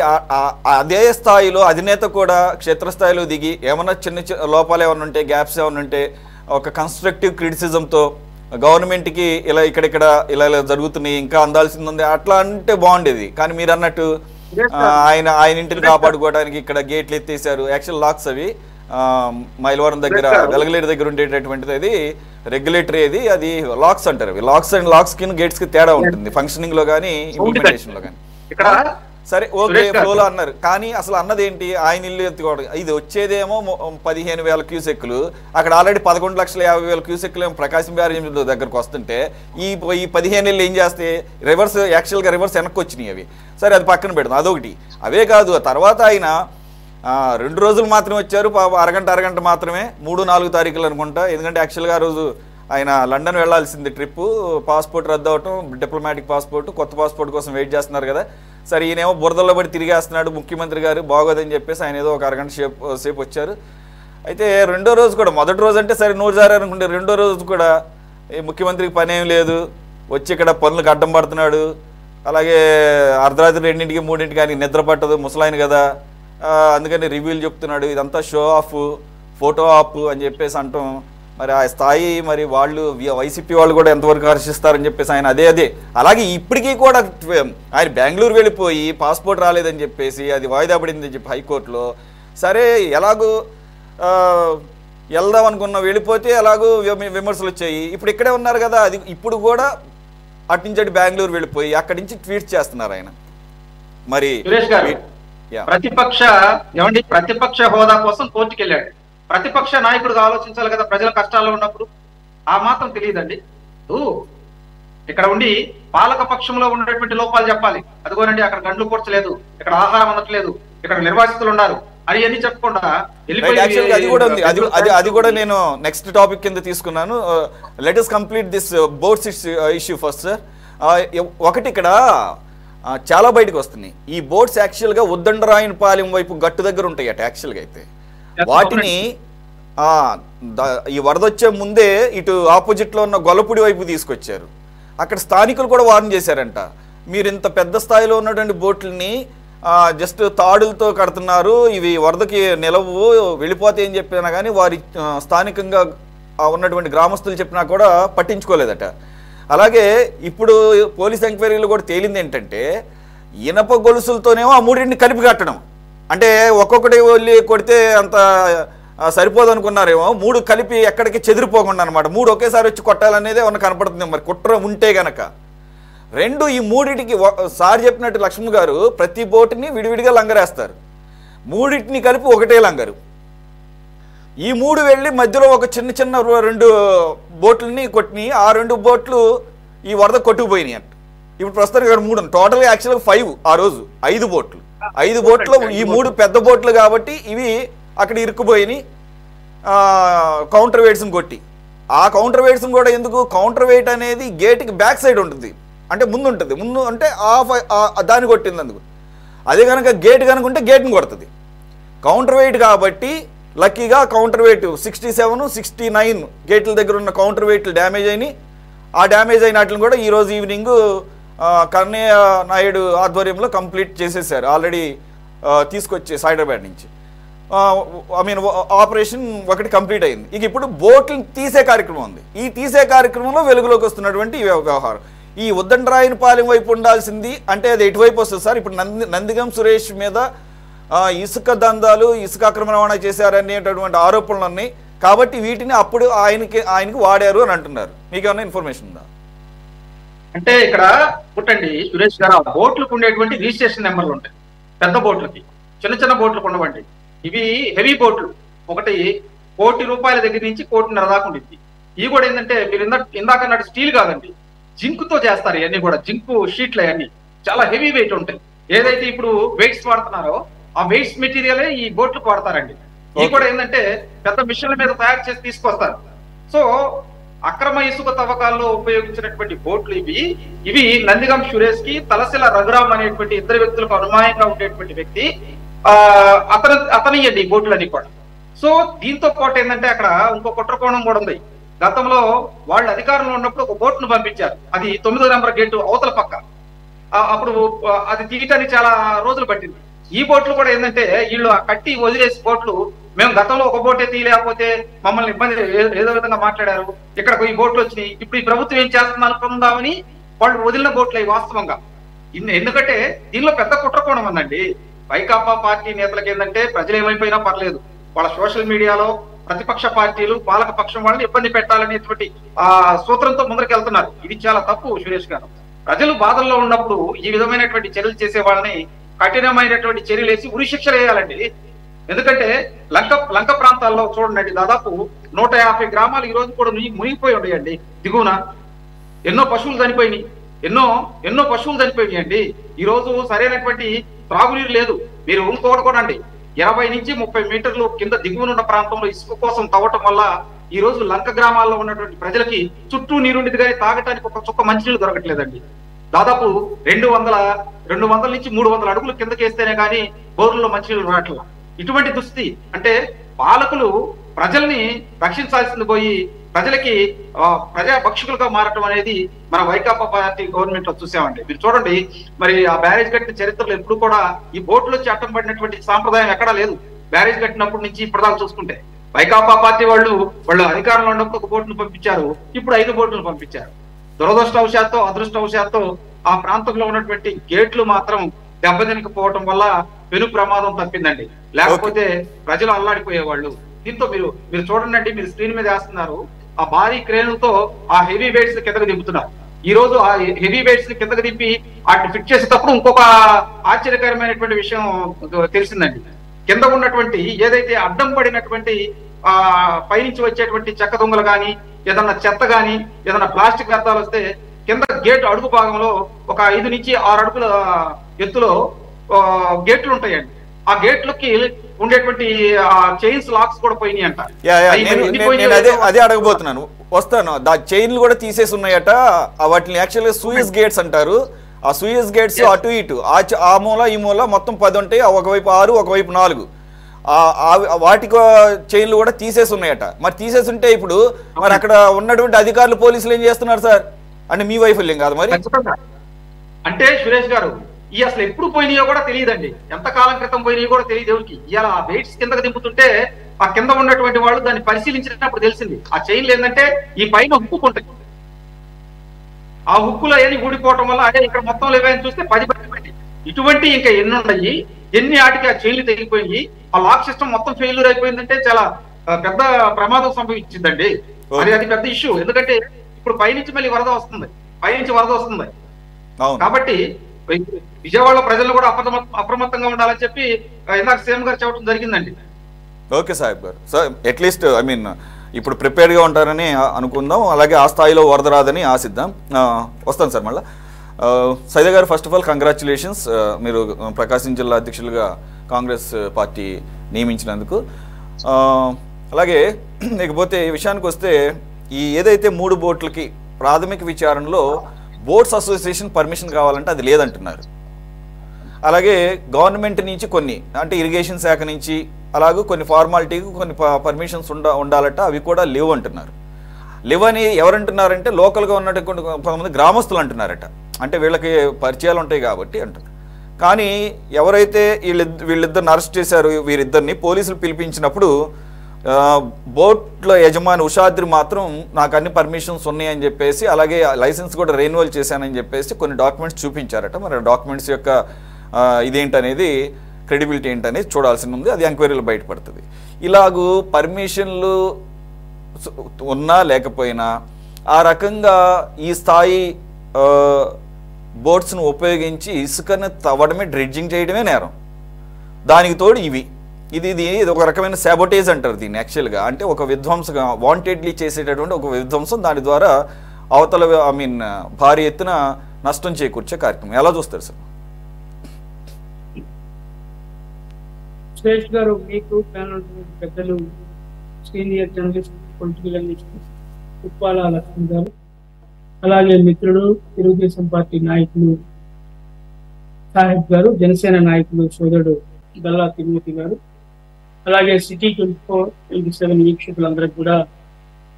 అదే స్థాయిలో అధినేత కూడా క్షేత్రస్థాయిలో దిగి ఏమన్నా చిన్న లోపాలు ఏమైనా ఉంటే, గ్యాప్స్ ఏమైనా ఉంటే ఒక కన్స్ట్రక్టివ్ క్రిటిసిజంతో గవర్నమెంట్కి ఇక్కడిక్కడ ఇలా జరుగుతున్నాయి, ఇంకా అందాల్సింది ఉంది అట్లా అంటే బాగుండేది. కానీ మీరు అన్నట్టు ఆయన ఇంటిని కాపాడుకోవడానికి ఇక్కడ గేట్లు ఎత్తేసారు. యాక్చువల్ లాక్స్ అవి మైలవరం దగ్గర వెలగలేరు దగ్గర ఉండేటటువంటిది, అది రెగ్యులేటరీ, అది లాక్స్ అంటారు. అవి లాక్స్ అండ్ లాక్స్ కి గేట్స్ కి తేడా ఉంటుంది ఫంక్షనింగ్ లో కానీ ఇంప్లిమెంటేషన్ లో కానీ. ఇక్కడ సరే ఓకే ఫ్లోలో అన్నారు, కానీ అసలు అన్నది ఏంటి? ఆయన ఇల్లు ఎత్తుకోవడం, ఇది వచ్చేదేమో 15,000 క్యూసెక్కులు, అక్కడ ఆల్రెడీ 11,50,000 క్యూసెక్కులు ప్రకాశం బ్యారేజ్ దగ్గరకు వస్తుంటే ఈ 15 ఏళ్ళు ఏం చేస్తే రివర్స్, యాక్చువల్గా రివర్స్ వెనక్కి వచ్చినాయి అవి. సరే అది పక్కన పెడదాం, అదొకటి. అవే కాదు, తర్వాత ఆయన 2 రోజులు మాత్రమే వచ్చారు, అరగంట మాత్రమే, 3-4 తారీఖులు అనుకుంటా. ఎందుకంటే యాక్చువల్గా ఆ రోజు ఆయన లండన్ వెళ్లాల్సింది ట్రిప్పు, పాస్పోర్ట్ రద్దు అవటం, డిప్లొమాటిక్ పాస్పోర్ట్, కొత్త పాస్పోర్ట్ కోసం వెయిట్ చేస్తున్నారు కదా. సరే ఈయనేమో బురదల్లో పడి తిరిగేస్తున్నాడు ముఖ్యమంత్రి గారు, బాగోదని చెప్పేసి ఆయన ఏదో ఒక అరగంట సేపు వచ్చారు. అయితే రెండో రోజు కూడా, మొదటి రోజు అంటే సరే నోరు జారు అనుకుంటే, రెండో రోజు కూడా ముఖ్యమంత్రికి పని ఏం లేదు, వచ్చి ఇక్కడ పనులకు అడ్డం పడుతున్నాడు. అలాగే అర్ధరాత్రి 2ంటికి 3ంటికి ఆయనకి నిద్ర పట్టదు, ముసలాయన కదా, అందుకని రివ్యూలు చెప్తున్నాడు. ఇదంతా షో ఆఫ్, ఫోటో ఆఫ్ అని చెప్పేసి అంటాం. మరి ఆ స్థాయి మరి వాళ్ళు వైసీపీ వాళ్ళు కూడా ఎంతవరకు హర్షిస్తారని చెప్పేసి ఆయన అదే. అలాగే ఇప్పటికీ కూడా ఆయన బెంగళూరు వెళ్ళిపోయి పాస్పోర్ట్ రాలేదని చెప్పేసి అది వాయిదా పడిందని చెప్పి హైకోర్టులో. సరే ఎలాగో వెళ్దాం అనుకున్నాం, వెళ్ళిపోతే ఎలాగో విమర్శలు వచ్చాయి. ఇప్పుడు ఇక్కడే ఉన్నారు కదా, అది ఇప్పుడు కూడా అటు నుంచి అటు బెంగళూరు వెళ్ళిపోయి అక్కడి నుంచి ట్వీట్ చేస్తున్నారు ఆయన. మరి ప్రతిపక్ష హోదా కోసం కోర్టుకు వెళ్ళాడు. ప్రతిపక్ష నాయకుడుగా ఆలోచించాలి కదా, ప్రజల కష్టాల్లో ఉన్నప్పుడు. ఆ మాత్రం తెలియదండి. ఇక్కడ ఉండి పాలక పక్షంలో ఉన్నటువంటి లోపాలు చెప్పాలి. అదిగోనండి అక్కడ గండ్లు కూర్చలేదు, ఇక్కడ ఆహారం అందట్లేదు, ఇక్కడ నిర్వాసితులు ఉన్నారు అని అన్ని చెప్పకుండా అది కూడా నేను నెక్స్ట్ టాపిక్ కింద తీసుకున్నాను. Let us complete this boards issue first sir. ఒకటి ఇక్కడ చాలా బయటకు వస్తున్నాయి ఈ బోర్డ్స్. యాక్చువల్గా ఉద్దండరాయనపాలెం వైపు గట్టు దగ్గర ఉంటాయి అట. యాక్చువల్గా అయితే వాటిని ఈ వరద వచ్చే ముందే ఇటు ఆపోజిట్లో ఉన్న గొల్లపూడి వైపు తీసుకొచ్చారు. అక్కడ స్థానికులు కూడా వార్న్ చేశారంట, మీరు ఇంత పెద్ద స్థాయిలో ఉన్నటువంటి బోట్లని జస్ట్ తాడులతో కడుతున్నారు, ఇవి వరదకి నిలవు, వెళ్ళిపోతాయి అని చెప్పినా కానీ వారి స్థానికంగా ఉన్నటువంటి గ్రామస్తులు చెప్పినా కూడా పట్టించుకోలేదట. అలాగే ఇప్పుడు పోలీస్ ఎంక్వైరీలు కూడా తేలింది ఏంటంటే, ఇనప గొలుసులతోనేమో ఆ 3ంటిని కలిపి కట్టడం. అంటే ఒక్కొక్కటి వెళ్ళి కొడితే అంత సరిపోదు అనుకున్నారేమో, 3 కలిపి ఎక్కడికి చెదిరిపోకుండా అనమాట, 3 ఒకేసారి వచ్చి కొట్టాలనేదే ఉన్న కనపడుతుంది. మరి కుట్ర ఉంటే గనక 2 ఈ 3టికి సార్ చెప్పినట్టు లక్ష్మణ్ గారు ప్రతి బోటుని విడివిడిగా లంగరేస్తారు, 3టిని కలిపి ఒకటే లంగరు. ఈ 3 వెళ్ళి మధ్యలో ఒక చిన్న 2 బోట్లని కొట్టినాయి. ఆ 2 బోట్లు ఈ వరద కొట్టుకుపోయినాయి అంట. ఇప్పుడు ప్రస్తుతానికి ఇక్కడ 3 టోటల్గా యాక్చువల్గా 5, ఆ రోజు 5 బోట్లు. 5 బోట్లు, ఈ 3 పెద్ద బోట్లు కాబట్టి ఇవి అక్కడ ఇరుక్కుపోయినాయి కౌంటర్ వెయిట్స్ని కొట్టి. ఆ కౌంటర్ వెయిట్స్ని కూడా ఎందుకు, కౌంటర్ వెయిట్ అనేది గేట్కి బ్యాక్ సైడ్ ఉంటుంది, అంటే ముందు ఉంటుంది, ముందు అంటే దాన్ని కొట్టింది అందుకు. అదే కనుక గేట్ కనుకుంటే గేట్ని కొడుతుంది. కౌంటర్ వెయిట్ కాబట్టి లక్కీగా కౌంటర్ వెయిట్ 67, 69 గేట్ల దగ్గర ఉన్న కౌంటర్ వెయిట్లు డ్యామేజ్ అయినాయి. ఆ డ్యామేజ్ అయిన వాటిని కూడా ఈరోజు ఈవినింగ్ కన్నయ్య నాయుడు ఆధ్వర్యంలో కంప్లీట్ చేసేసారు. ఆల్రెడీ తీసుకొచ్చేసి హైదరాబాద్ నుంచి ఆపరేషన్ ఒకటి కంప్లీట్ అయింది. ఇక ఇప్పుడు బోట్లను తీసే కార్యక్రమం ఉంది. ఈ తీసే కార్యక్రమంలో వెలుగులోకి వస్తున్నటువంటి వ్యవహారం. ఈ ఉద్దండరాయనపాలెం వైపు ఉండాల్సింది అంటే అది ఎటువైపు వస్తుంది సార్? ఇప్పుడు నందిగం సురేష్ మీద ఇసుక దందాలు, ఇసుక అక్రమ రవాణా చేశారనేటటువంటి ఆరోపణలు ఉన్నాయి కాబట్టి వీటిని అప్పుడు ఆయనకి వాడారు అని అంటున్నారు. మీకు ఏమైనా ఇన్ఫర్మేషన్ ఉందా? అంటే ఇక్కడ పుట్టండి సురేష్ గారు, బోట్లకు ఉండేటువంటి రిజిస్ట్రేషన్ నెంబర్లు ఉంటాయి. పెద్ద బోట్లకి, చిన్న బోట్లకు ఉండవండి. ఇవి హెవీ బోట్లు. ఒకటి ₹1,00,00,000 దగ్గర నుంచి ₹1,50,00,000 దాకా ఉంటుంది. ఇవి కూడా ఏంటంటే మీరు ఇందాక అన్నట్టు స్టీల్ కాదండి, జింక్తో చేస్తారు. ఇవన్నీ కూడా జింక్ షీట్లు, అవన్నీ చాలా హెవీ వెయిట్ ఉంటాయి. ఏదైతే ఇప్పుడు వెయిట్స్ వాడుతున్నారో ఆ వెయిట్స్ మెటీరియలే ఈ బోట్లకు వాడతారండి. ఇవి కూడా ఏంటంటే పెద్ద మిషన్ల మీద తయారు చేసి తీసుకొస్తారు. సో అక్రమ ఇసుక తవ్వకాల్లో ఉపయోగించినటువంటి బోట్లు ఇవి నందిగం సురేష్ కి తలసిల రఘురామ్ అనేటువంటి 2 వ్యక్తులకు అనుమాయంగా ఉండేటువంటి వ్యక్తి అతనియండి ఈ బోట్లన్నీ కూడా. సో దీంతో పాటు ఏంటంటే అక్కడ ఇంకో కుట్రకోణం కూడా ఉంది. గతంలో వాళ్ళు అధికారంలో ఉన్నప్పుడు ఒక బోట్ను పంపించారు, అది 9వ నెంబర్ గేటు అవతల పక్క. అప్పుడు అది తీయటానికి చాలా రోజులు పట్టింది. ఈ బోట్లు కూడా ఏంటంటే వీళ్ళు కట్టి వదిలేసి బోట్లు, మేము గతంలో ఒక బోటే తీయలేకపోతే మమ్మల్ని ఇబ్బంది ఏదో విధంగా మాట్లాడారు, ఇక్కడ ఈ బోట్లు వచ్చినాయి, ఇప్పుడు ఈ ప్రభుత్వం ఏం చేస్తుంది అనుకుందామని వాళ్ళు వదిలిన బోట్లు అవి వాస్తవంగా. ఎందుకంటే దీనిలో పెద్ద కుట్రకోణం ఉందండి. వైకాపా పార్టీ నేతలకు ఏంటంటే ప్రజలు ఏమైపోయినా పర్లేదు, వాళ్ళ సోషల్ మీడియాలో ప్రతిపక్ష పార్టీలు పాలక పక్షం వాళ్ళని ఇబ్బంది పెట్టాలనేటువంటి సూత్రంతో ముందరికి వెళ్తున్నారు. ఇది చాలా తప్పు సురేష్ గారు. ప్రజలు బాధల్లో ఉన్నప్పుడు ఈ విధమైనటువంటి చర్యలు చేసే వాళ్ళని కఠినమైనటువంటి చర్యలు వేసి ఉరి శిక్షలు వేయాలండి. ఎందుకంటే లంక ప్రాంతాల్లో చూడండి, దాదాపు 150 గ్రామాలు ఈ రోజు కూడా మునిగిపోయి ఉన్నాయండి. దిగువన ఎన్నో పశువులు చనిపోయినాయి, ఎన్నో పశువులు చనిపోయినాయి అండి. ఈ రోజు సరైనటువంటి త్రాగునీరు లేదు. మీరు ఇంకోటి కూడా అండి, 20 నుంచి 30 మీటర్లు కింద దిగువనున్న ప్రాంతంలో ఇసుక కోసం తవ్వటం వల్ల ఈ రోజు లంక గ్రామాల్లో ఉన్నటువంటి ప్రజలకి చుట్టూ నీరుండిది కానీ తాగటానికి ఒక చుక్క మంచినీళ్ళు దొరకట్లేదండి. దాదాపు 200 నుంచి 300 అడుగులు కిందకేస్తేనే కానీ బోర్లలో మంచినీళ్ళు రావట్లేదు. ఇటువంటి దుస్థితి అంటే పాలకులు ప్రజల్ని రక్షించాల్సింది పోయి ప్రజలకి ప్రజా భక్షకులుగా మారటం అనేది మన వైకాపా పార్టీ గవర్నమెంట్ లో చూసామండి. మీరు చూడండి, మరి ఆ బ్యారేజ్ కట్టిన చరిత్రలో ఎప్పుడు కూడా ఈ బోట్లు వచ్చి అడ్డం పడినటువంటి సాంప్రదాయం ఎక్కడా లేదు. బ్యారేజ్ కట్టినప్పటి నుంచి ఇప్పటిదాకా చూసుకుంటే వైకాపా పార్టీ వాళ్ళు అధికారంలో ఉన్నప్పుడు ఒక బోట్ను పంపించారు, ఇప్పుడు 5 బోట్లను పంపించారు. దురదృష్టవశాత్తు అదృష్టవశాత్తు ఆ ప్రాంతంలో ఉన్నటువంటి గేట్లు మాత్రం దెబ్బతినకపోవటం వల్ల పెను ప్రమాదం తప్పిందండి. లేకపోతే ప్రజలు అల్లాడిపోయేవాళ్ళు. దీంతో మీరు చూడండి, మీరు స్క్రీన్ మీద వేస్తున్నారు, ఆ భారీ క్రేన్లతో ఆ హెవీ వెయిట్స్ కిందకు దింపుతున్నారు. ఈ రోజు ఆ హెవీ వెయిట్స్ కిందకు దింపి వాటిని ఫిట్ చేసేటప్పుడు ఇంకొక ఆశ్చర్యకరమైనటువంటి విషయం తెలిసిందండి. కింద ఉన్నటువంటి ఏదైతే అడ్డం పడినటువంటి పైనుంచి వచ్చేటువంటి చెక్క దొంగలు కానీ, ఏదన్నా చెత్త కానీ, ఏదన్నా ప్లాస్టిక్ వ్యర్థాలు వస్తే కింద గేట్ అడుగు భాగంలో ఒక 5 నుంచి 6 అడుగుల ఎత్తులో గేట్లు ఉంటాయండి. ఆ గేట్లకి ఉండేటువంటి చైన్స్ లాక్స్ కూడా పోయినాయి అంట. అదే అడగబోతున్నాను, వస్తాను. చైన్లు కూడా తీసేసి ఉన్నాయట. వాటిని యాక్చువల్గా సూయస్ గేట్స్ అంటారు. ఆ సూయస్ గేట్స్ అటు ఇటు ఆ మూల ఈ మూల మొత్తం 10 ఉంటాయి. ఒకవైపు 6, ఒకవైపు 4. వాటి చైన్లు కూడా తీసేసి ఉన్నాయట. మరి తీసేసి ఉంటే ఇప్పుడు మరి అక్కడ ఉన్నటువంటి అధికారులు పోలీసులు ఏం చేస్తున్నారు సార్? అంటే మీ వైఫల్యం కాదు మరి? అంటే సురేష్ గారు, ఈ అసలు ఎప్పుడు పోయినాయో కూడా తెలియదండి. ఎంత కాలం క్రితం పోయినాయో కూడా తెలియదు ఎవరికి. ఇలా వెయిట్స్ కిందకి దింపుతుంటే ఆ కింద ఉన్నటువంటి వాళ్ళు దాన్ని పరిశీలించినప్పుడు తెలిసింది ఆ చైన్లు ఏంటంటే ఈ పైన హుక్కుంటాయి. ఆ హుక్కులో ఏది ఊడిపోవటం వల్ల అదే ఇక్కడ మొత్తం లేవని చూస్తే 10 పడిపోయింది. ఇటువంటి ఇంకా ఎన్ని ఉన్నాయి, ఎన్ని ఆటికి ఆ చైన్లు తెగిపోయి ఆ లాక్ సిస్టమ్ మొత్తం ఫెయిల్యూర్ అయిపోయిందంటే చాలా పెద్ద ప్రమాదం సంభవించిందండి. అది పెద్ద ఇష్యూ. ఎందుకంటే ఇప్పుడు పైనుంచి మళ్ళీ వరద వస్తుంది. కాబట్టి విజయవాడ ప్రజలు కూడా అప్రమత్తంగా ఉండాలని చెప్పి ఇందాక సీఎం గారు చెప్పడం జరిగిందండి. ఓకే సాహెబ్ గారు, సార్ అట్లీస్ట్ ఇప్పుడు ప్రిపేర్డ్గా ఉంటారని అనుకుందాం. అలాగే ఆ స్థాయిలో వరద రాదని ఆశిద్దాం. వస్తాను సార్ మళ్ళీ. సైదా గారు, ఫస్ట్ ఆఫ్ ఆల్ కంగ్రాచులేషన్స్, మీరు ప్రకాశం జిల్లా అధ్యక్షులుగా కాంగ్రెస్ పార్టీ నియమించినందుకు. అలాగే ఇకపోతే ఈ విషయానికి వస్తే, ఈ ఏదైతే 3 బోట్లకి ప్రాథమిక విచారణలో బోట్స్ అసోసియేషన్ పర్మిషన్ కావాలంటే అది లేదంటున్నారు. అలాగే గవర్నమెంట్ నుంచి కొన్ని అంటే ఇరిగేషన్ శాఖ నుంచి అలాగే కొన్ని ఫార్మాలిటీకి కొన్ని పర్మిషన్స్ ఉండాలట, అవి కూడా లేవు అంటున్నారు. లేవని ఎవరంటున్నారంటే లోకల్గా ఉన్నట్టు కొంతమంది గ్రామస్తులు అంటున్నారట. అంటే వీళ్ళకి పరిచయాలు ఉంటాయి కాబట్టి అంటారు. కానీ ఎవరైతే వీళ్ళిద్దరిని అరెస్ట్ చేశారు, వీరిద్దరిని పోలీసులు పిలిపించినప్పుడు బోట్ల యజమాని ఉషాద్రి మాత్రం నాకు అన్ని పర్మిషన్స్ ఉన్నాయని చెప్పేసి, అలాగే లైసెన్స్ కూడా రెన్యువల్ చేశానని చెప్పేసి కొన్ని డాక్యుమెంట్స్ చూపించారట. మరి డాక్యుమెంట్స్ యొక్క ఇదేంటనేది, క్రెడిబిలిటీ ఏంటనేది చూడాల్సి ఉంది. అది ఎంక్వైరీలో బయటపడుతుంది. ఇలాగూ పర్మిషన్లు ఉన్నా లేకపోయినా ఆ రకంగా ఈ స్థాయి బోట్స్ను ఉపయోగించి ఇసుకను తవ్వడమే, డ్రెడ్జింగ్ చేయడమే నేరం. దానికి తోడు ఇది ఒక రకమైన సాబోటేజ్ అంటారు దీన్ని యాక్చువల్గా. అంటే ఒక విధ్వంసగా వాంటెడ్లీ చేసేటటువంటి ఒక విధ్వంసం, దాని ద్వారా అవతల భారీ ఎత్తున నష్టం చేకూర్చే కార్యక్రమం. ఎలా చూస్తారు సార్? సురేష్ గారు, మీకు పెద్దలు, senior journalist, political analyst Uppala Lakshman గారు, అలాగే మిత్రుడు తెలుగుదేశం పార్టీ నాయకులు సాహెబ్ గారు, జనసేన నాయకులు సోదరుడు గల్లా తిరుమతి గారు, అలాగే సిటీ 24/7 వీక్షకులందరికీ కూడా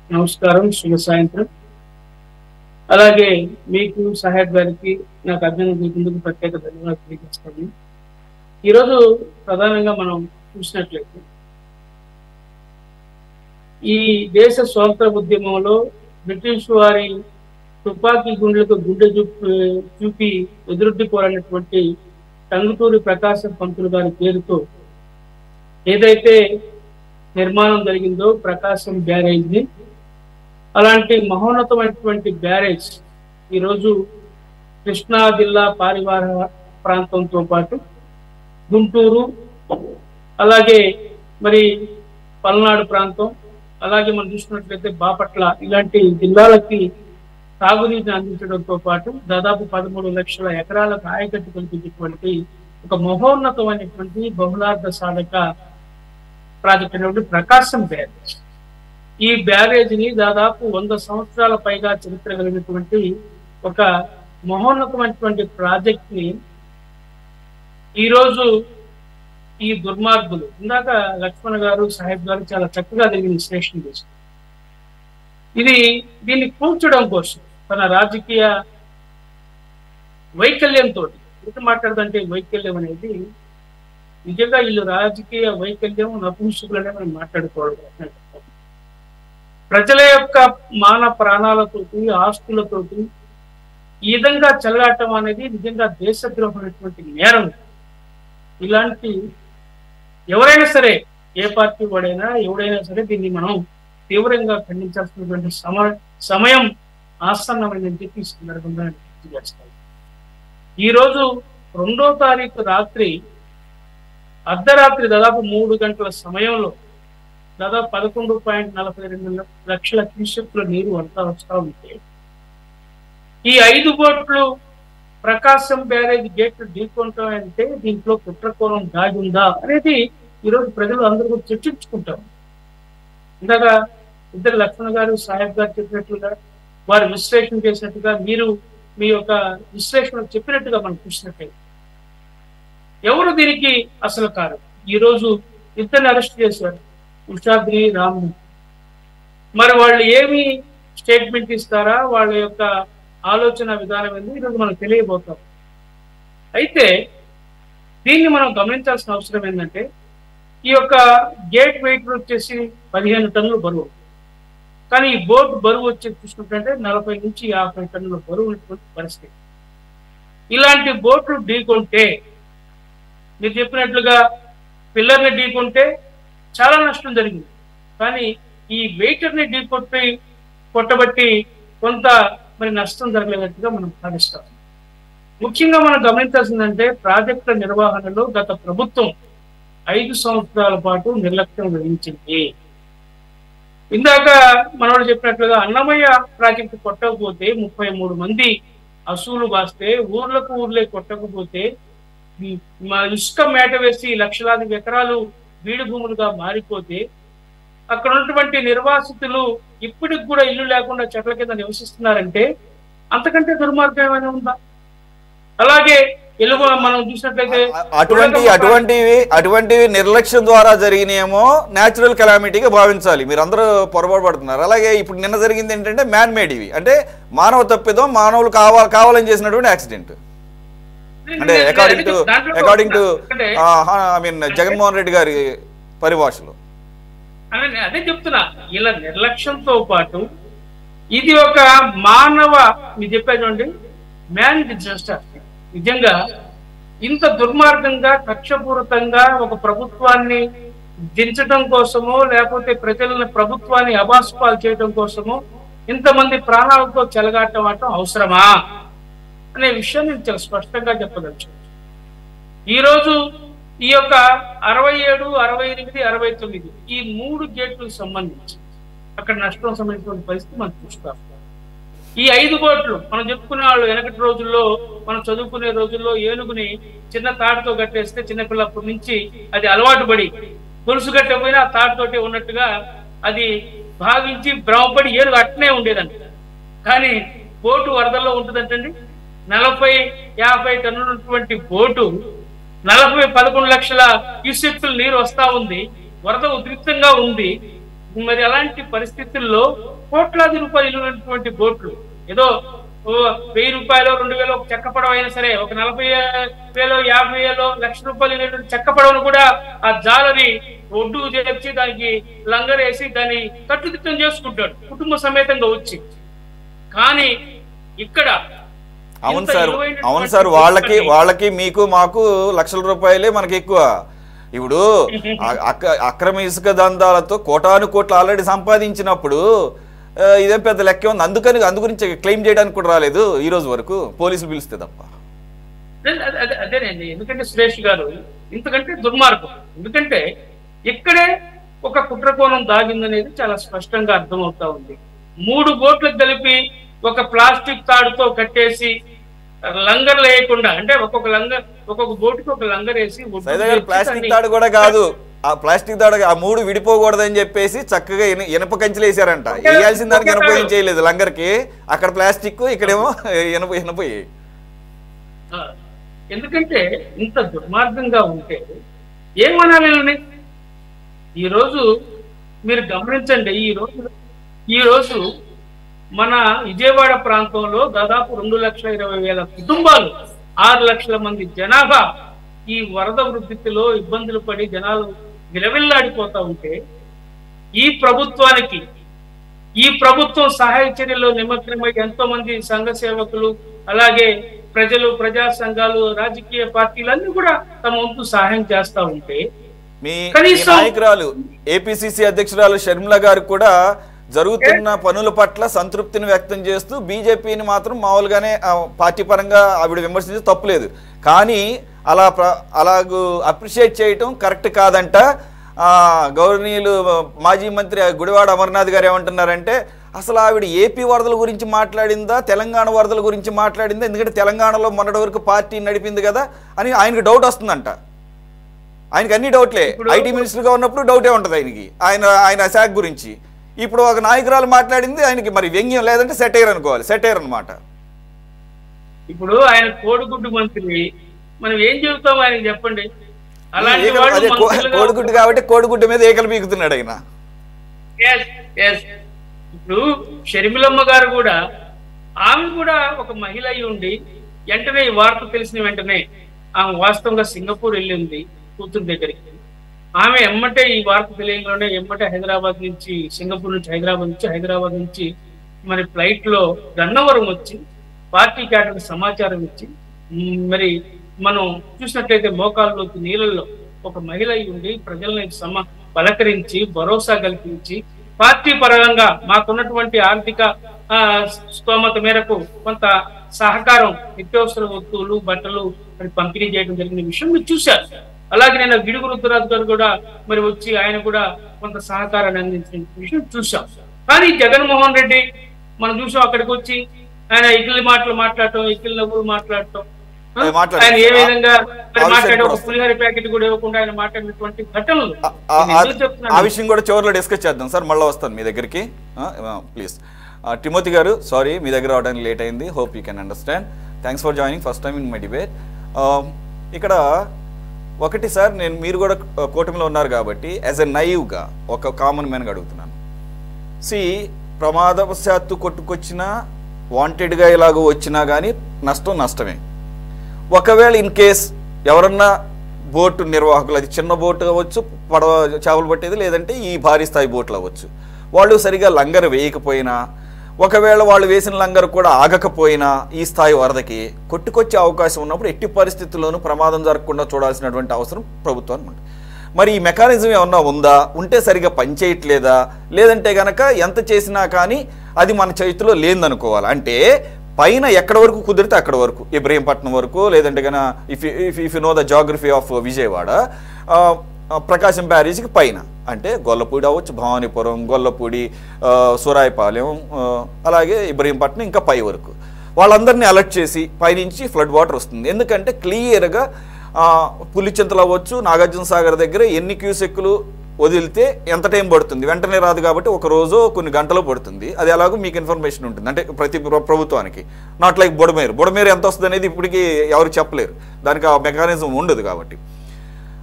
నమస్కారం, శుభ సాయంత్రం. అలాగే మీకు సాహెబ్ గారికి నాకు అభినందనకు ప్రత్యేక ధన్యవాదాలు తెలియజేస్తాను. ఈరోజు ప్రధానంగా మనం చూసినట్లయితే ఈ దేశ స్వాతంత్ర ఉద్యమంలో బ్రిటిష్ వారి తుపాకీ గుండెలకు గుండె చూపి ఎదురొడ్డిపోవాలన్నటువంటి టంగుటూరి ప్రకాశం పంతులు గారి పేరుతో ఏదైతే నిర్మాణం జరిగిందో ప్రకాశం బ్యారేజ్ని, అలాంటి మహోన్నతమైనటువంటి బ్యారేజ్ ఈరోజు కృష్ణా జిల్లా పారివార ప్రాంతంతో పాటు గుంటూరు, అలాగే మరి పల్నాడు ప్రాంతం, అలాగే మనం చూసుకున్నట్లయితే బాపట్ల ఇలాంటి జిల్లాలకి తాగునీటిని అందించడంతో పాటు దాదాపు 13 లక్షల ఎకరాలకు ఆయకట్టు కల్పించేటువంటి ఒక మహోన్నతమైనటువంటి బహుళార్థ సాధక ప్రాజెక్ట్ అనేటువంటి ప్రకాశం బ్యారేజ్. ఈ బ్యారేజ్ని దాదాపు 100 సంవత్సరాల పైగా చరిత్ర కలిగినటువంటి ఒక మహోన్నతమైనటువంటి ప్రాజెక్ట్ ని ఈరోజు ఈ దుర్మార్గులు, ఇందాక లక్ష్మణ్ గారు, సాహెబ్ గారు చాలా చక్కగా దీన్ని విశ్లేషణ చేశారు. దీన్ని కూర్చడం కోసం తన రాజకీయ వైకల్యంతో, ఎందుకు మాట్లాడదంటే వైకల్యం అనేది నిజంగా వీళ్ళు రాజకీయ వైకల్యం నపుంసకులనే మనం మాట్లాడుకోవాలి. ప్రజల యొక్క మాన ప్రాణాలతోటి, ఆస్తులతోటి ఈ విధంగా చెలగాటం అనేది నిజంగా దేశద్రోహమైనటువంటి నేరం. ఇలాంటి ఎవరైనా సరే, ఏ పార్టీ వాడైనా ఎవడైనా సరే దీన్ని మనం తీవ్రంగా ఖండించాల్సినటువంటి సమయం ఆసన్నమైనది చెప్పి ఈ సందర్భంగా గుర్తు చేస్తాను. ఈరోజు 2వ తారీఖు రాత్రి అర్ధరాత్రి దాదాపు 3 గంటల సమయంలో దాదాపు 11.42 లక్షల క్యూసెక్ల నీరు అంతా వస్తూ ఉంటే ఈ 5 బోట్లు ప్రకాశం బ్యారేజ్ గేట్లు ఢీకొంటాం అంటే దీంట్లో కుట్రకోణం దాగి ఉందా అనేది ఈరోజు ప్రజలు అందరూ చర్చించుకుంటారు. ఇందాక ఇద్దరు లక్ష్మణ్ గారు, సాహెబ్ గారు చెప్పినట్లుగా, వారు విశ్లేషణ చేసినట్టుగా, మీరు మీ యొక్క విశ్లేషణ చెప్పినట్టుగా మనం చూసినట్టయితే ఎవరు దీనికి అసలు కారు. ఈరోజు ఇద్దరిని అరెస్ట్ చేశారు, ఉషాద్రి, రాము. మరి వాళ్ళు ఏమి స్టేట్మెంట్ ఇస్తారా, వాళ్ళ యొక్క ఆలోచన విధానం ఏంది ఈరోజు మనకు తెలియబోతాం. అయితే దీన్ని మనం గమనించాల్సిన అవసరం ఏంటంటే ఈ యొక్క గేట్ వెయిట్ వచ్చేసి 15 టన్నుల బరువు, కానీ ఈ బోట్ బరువు వచ్చి చూసుకుంటే 40 నుంచి 50 టన్నుల బరువు ఉన్నటువంటి పరిస్థితి. ఇలాంటి బోట్లు ఢీకొంటే, మీరు చెప్పినట్లుగా పిల్లర్ని ఢీకొంటే చాలా నష్టం జరిగింది, కానీ ఈ వెయిటర్ని కొట్టబట్టి కొంత మరి నష్టం జరగలేనట్టుగా మనం భావిస్తాం. ముఖ్యంగా మనం గమనించాల్సిందంటే ప్రాజెక్టుల నిర్వహణలో గత ప్రభుత్వం 5 సంవత్సరాల పాటు నిర్లక్ష్యం వహించింది. ఇందాక మనోడు చెప్పినట్లుగా అన్నమయ్య ప్రాజెక్టు కొట్టకపోతే 33 మంది అసూలు బాస్తే, ఊర్లే కొట్టకపోతే, ఇసుక మేట వేసి లక్షలాది ఎకరాలు బీడు భూములుగా మారిపోతే, అక్కడ ఉన్నటువంటి నిర్వాసితులు ఇప్పటికి కూడా ఇల్లు లేకుండా చెట్ల కింద నివసిస్తున్నారంటే అంతకంటే దుర్మార్గం ఏమైనా ఉందా? అలాగే మనం చూసినట్లయితే అటువంటివి నిర్లక్ష్యం ద్వారా జరిగినేమో న్యాచురల్ కెలామిటీగా భావించాలి. మీరు అందరూ పొరపాటు పడుతున్నారు. అలాగే ఇప్పుడు నిన్న జరిగింది ఏంటంటే మ్యాన్ మేడ్ ఇవి, అంటే మానవ తప్పిదం, మానవులు కావాలని చేసినటువంటి యాక్సిడెంట్. అంటే అకార్డింగ్ టు జగన్మోహన్ రెడ్డి గారి పరిభాషలో అదే చెప్తున్నా. ఇలా నిర్లక్ష్యంతో పాటు ఇది ఒక మానవ, మీరు చెప్పేది మ్యాన్ డిజాస్టర్. నిజంగా ఇంత దుర్మార్గంగా, కక్షపూరితంగా ఒక ప్రభుత్వాన్ని దించడం కోసమో, లేకపోతే ప్రభుత్వాన్ని అబాస్పాలు చేయడం కోసమో ఇంతమంది ప్రాణాలతో చెలగాటం అవసరమా అనే విషయాన్ని నేను చాలా స్పష్టంగా చెప్పదలుచు. ఈరోజు ఈ యొక్క 67, 68, 69 ఈ 3 గేట్లకు సంబంధించి అక్కడ నష్టం సంబంధించిన పరిస్థితి మనం చూస్తాం. ఈ 5 బోట్లు మనం చెప్పుకునే వాళ్ళు వెనకటి రోజుల్లో, మనం చదువుకునే రోజుల్లో ఏనుగుని చిన్న తాడుతో కట్టేస్తే చిన్నపిల్లప్పటి నుంచి అది అలవాటు పడి గొలుసు కట్టకపోయినా ఆ తాడుతోటే ఉన్నట్టుగా అది భావించి భ్రమపడి ఏనుగు అట్నే ఉండేదంట. కానీ బోటు వరదల్లో ఉంటుందంటండి. 40-50 టన్నులటువంటి బోటు 11 లక్షల క్యూసెక్ల నీరు వస్తా ఉంది, వరద ఉధృతంగా ఉంది. మరి అలాంటి పరిస్థితుల్లో కోట్లాది రూపాయలు ఉన్నటువంటి బోట్లు, ఏదో 1000 రూపాయలు 2000 చెక్క పడవ అయినా సరే, ఒక 40,000 50,000 లక్ష రూపాయలు చెక్క పడవను కూడా ఆ జాలని ఒడ్డు చేర్చి దానికి లంగరేసి దాన్ని కట్టుదిట్టం చేసుకుంటాడు కుటుంబ సమేతంగా వచ్చి. కానీ ఇక్కడ అవును సార్ వాళ్ళకి మీకు మాకు లక్షల రూపాయలే మనకి ఎక్కువ. ఇప్పుడు అక్రమ ఇసుక దందాలతో కోటాను కోట్లు ఆల్రెడీ సంపాదించినప్పుడు ఇదేం పెద్ద లెక్క ఉంది. అందు గురించి క్లెయిమ్ చేయడానికి కూడా రాలేదు ఈ రోజు వరకు, పోలీసులు పిలిస్తే తప్ప. అదేనండి. ఎందుకంటే సురేష్ గారు ఇంతకంటే దుర్మార్గం. ఎందుకంటే ఇక్కడే ఒక కుట్రకోణం దాగిందనేది చాలా స్పష్టంగా అర్థమవుతా ఉంది. 3 బోట్లకు కలిపి ఒక ప్లాస్టిక్ తాడుతో కట్టేసి లంగర్ లేకుండా, అంటే ఒక్కొక్క బోటుకి ఒక లంగర్ వేసి ప్లాస్టిక్ తాడు కూడా కాదు, ఆ ప్లాస్టిక్ తాడు ఆ 3 విడిపోకూడదని చెప్పేసి చక్కగా ఇనప కంచెలు వేసారంట. వేయాల్సిన దానికి ఇనప ఏం చేయలేదు లంగర్కి, అక్కడ ప్లాస్టిక్ ఇక్కడేమో ఇనప. ఎందుకంటే ఇంత దుర్మార్గంగా ఉంటే ఏమనాలి? ఈరోజు మీరు గమనించండి, ఈరోజు మన విజయవాడ ప్రాంతంలో దాదాపు 2,20,000 కుటుంబాలు, 6 లక్షల మంది జనాభా ఈ వరద వృద్ధిలో ఇబ్బందులు పడి జనాలు విలవిల్లాడిపోతా ఉంటే ఈ ప్రభుత్వం సహాయ చర్యల్లో నిమగ్నమై ఎంతో మంది సంఘ సేవకులు, అలాగే ప్రజలు, ప్రజా సంఘాలు, రాజకీయ పార్టీలన్నీ కూడా తమ వంతు సహాయం చేస్తా ఉంటే మీ నాయకురాలు ఏపీసీసీ అధ్యక్షురాలు షర్మిల గారు కూడా జరుగుతున్న పనుల పట్ల సంతృప్తిని వ్యక్తం చేస్తూ బీజేపీని మాత్రం మామూలుగానే పార్టీ పరంగా ఆవిడ విమర్శించే తప్పులేదు, కానీ అలాగూ అప్రిషియేట్ చేయటం కరెక్ట్ కాదంట. గౌరవనీయులు మాజీ మంత్రి గుడివాడ అమర్నాథ్ గారు ఏమంటున్నారంటే, అసలు ఆవిడ ఏపీ వరదల గురించి మాట్లాడిందా, తెలంగాణ వరదల గురించి మాట్లాడిందా? ఎందుకంటే తెలంగాణలో మొన్నటి వరకు పార్టీ నడిపింది కదా అని ఆయనకు డౌట్ వస్తుందంట. ఆయనకి అన్ని డౌట్లే, ఐటీ మినిస్టర్గా ఉన్నప్పుడు డౌటే ఉంటుంది ఆయనకి, ఆయన శాఖ గురించి. ఇప్పుడు ఒక నాయకురాలు మాట్లాడింది ఆయనకి మరి వ్యంగ్యం, లేదంటే సెటైర్ అనుకోవాలి, సెటైర్ అనమాట. ఇప్పుడు ఆయన కోడిగుడ్డు మంత్రి, మనం ఏం చెబుతాం ఆయనకి చెప్పండి? కోడిగుడ్డు కాబట్టి కోడిగుడ్డు మీద ఏకలు పీకుతున్నాడు ఆయన. ఇప్పుడు షర్మిలమ్మ గారు కూడా, ఆమె కూడా ఒక మహిళ అయి ఉండి వెంటనే ఈ వార్త తెలిసిన వెంటనే ఆమె వాస్తవంగా సింగపూర్ వెళ్ళింది కూతురు దగ్గరికి. ఆమె ఎమ్మటే ఈ వార్త తెలియగానే ఎమ్మటే సింగపూర్ నుంచి హైదరాబాద్ నుంచి మరి ఫ్లైట్ లో గన్నవరం వచ్చి పార్టీ క్యాడర్ సమాచారం ఇచ్చి, మరి మనం చూసినట్లయితే మోకాళ్ళలోకి నీళ్ళల్లో ఒక మహిళ అయి ఉండి ప్రజల్ని పలకరించి భరోసా కల్పించి పార్టీ పరంగా మాకున్నటువంటి ఆర్థిక స్తోమత మేరకు కొంత సహకారం, నిత్యావసర వస్తువులు, బట్టలు మరి పంపిణీ చేయడం జరిగిన విషయం మీరు చూశారు. అలాగే నేను గిడుగు రుద్రరాజు గారు కూడా మరి వచ్చి ఆయన కూడా కొంత సహకారాన్ని అందించిన విషయం చూసాం. కానీ జగన్మోహన్ రెడ్డి మనం చూసాం, అక్కడికి వచ్చి ఆయన ఇకిలి మాటలు మాట్లాడటం, ఇకిలి నవ్వులు మాట్లాడటం, ఆయన ఏ విధంగా మాట్లాడే ఒక పులిహోర ప్యాకెట్ కూడా ఇవ్వకుండా ఆయన మాట్లాడినటువంటి ఘటనలు, ఆ విషయం కూడా చివరిలో డిస్కస్ చేద్దాం సార్. మళ్ళీ వస్తాను మీ దగ్గరికి ప్లీజ్. టిమోతి గారు, సారీ మీ దగ్గర రావడానికి లేట్ అయింది. Hope you can understand. Thanks for joining first time in my debate. ఇక్కడ ఒకటి సార్, మీరు కూడా కూటమిలో ఉన్నారు కాబట్టి యాజ్ ఎ నైవ్గా ఒక కామన్ మ్యాన్గా అడుగుతున్నాను. ప్రమాదవశాత్తు కొట్టుకొచ్చినా వాంటెడ్గా ఇలాగో వచ్చినా కానీ నష్టమే. ఒకవేళ ఇన్ కేస్ ఎవరన్నా బోటు నిర్వాహకులు, అది చిన్న బోటు అవ్వచ్చు, పడవ చేపలు పట్టేది, లేదంటే ఈ భారీ స్థాయి బోట్లు అవ్వచ్చు, వాళ్ళు సరిగా లంగర్ వేయకపోయినా, ఒకవేళ వాళ్ళు వేసిన లంగర్ కూడా ఆగకపోయినా ఈ స్థాయి వరదకి కొట్టుకొచ్చే అవకాశం ఉన్నప్పుడు ఎట్టి పరిస్థితుల్లోనూ ప్రమాదం జరగకుండా చూడాల్సినటువంటి అవసరం ప్రభుత్వానికి ఉంటుంది. మరి ఈ మెకానిజం ఏమన్నా ఉందా, ఉంటే సరిగా పనిచేయట్లేదా, లేదంటే కనుక ఎంత చేసినా కానీ అది మన చేతిలో లేదనుకోవాలి. అంటే పైన ఎక్కడి వరకు కుదిరితే అక్కడ వరకు, ఇబ్రహీంపట్నం వరకు, లేదంటే కనుక if you know the geography of Vijayawada, Prakasam బ్యారేజ్కి పైన అంటే గొల్లపూడి అవ్వచ్చు, భవానీపురం, గొల్లపూడి, సూరాయపాలెం, అలాగే ఇబ్రహీంపట్నం, ఇంకా పై వరకు వాళ్ళందరినీ అలర్ట్ చేసి పైనుంచి ఫ్లడ్ వాటర్ వస్తుంది. ఎందుకంటే క్లియర్గా పులిచింతలు అవ్వచ్చు, నాగార్జున సాగర్ దగ్గర ఎన్ని క్యూసెక్కులు వదిలితే ఎంత టైం పడుతుంది, వెంటనే రాదు కాబట్టి ఒక రోజు కొన్ని గంటలు పడుతుంది. అది ఎలాగో మీకు ఇన్ఫర్మేషన్ ఉంటుంది, అంటే ప్రతి ప్రభుత్వానికి. నాట్ లైక్ బుడమేరు ఎంత వస్తుంది అనేది ఇప్పటికీ ఎవరు చెప్పలేరు, దానికి ఆ మెకానిజం ఉండదు. కాబట్టి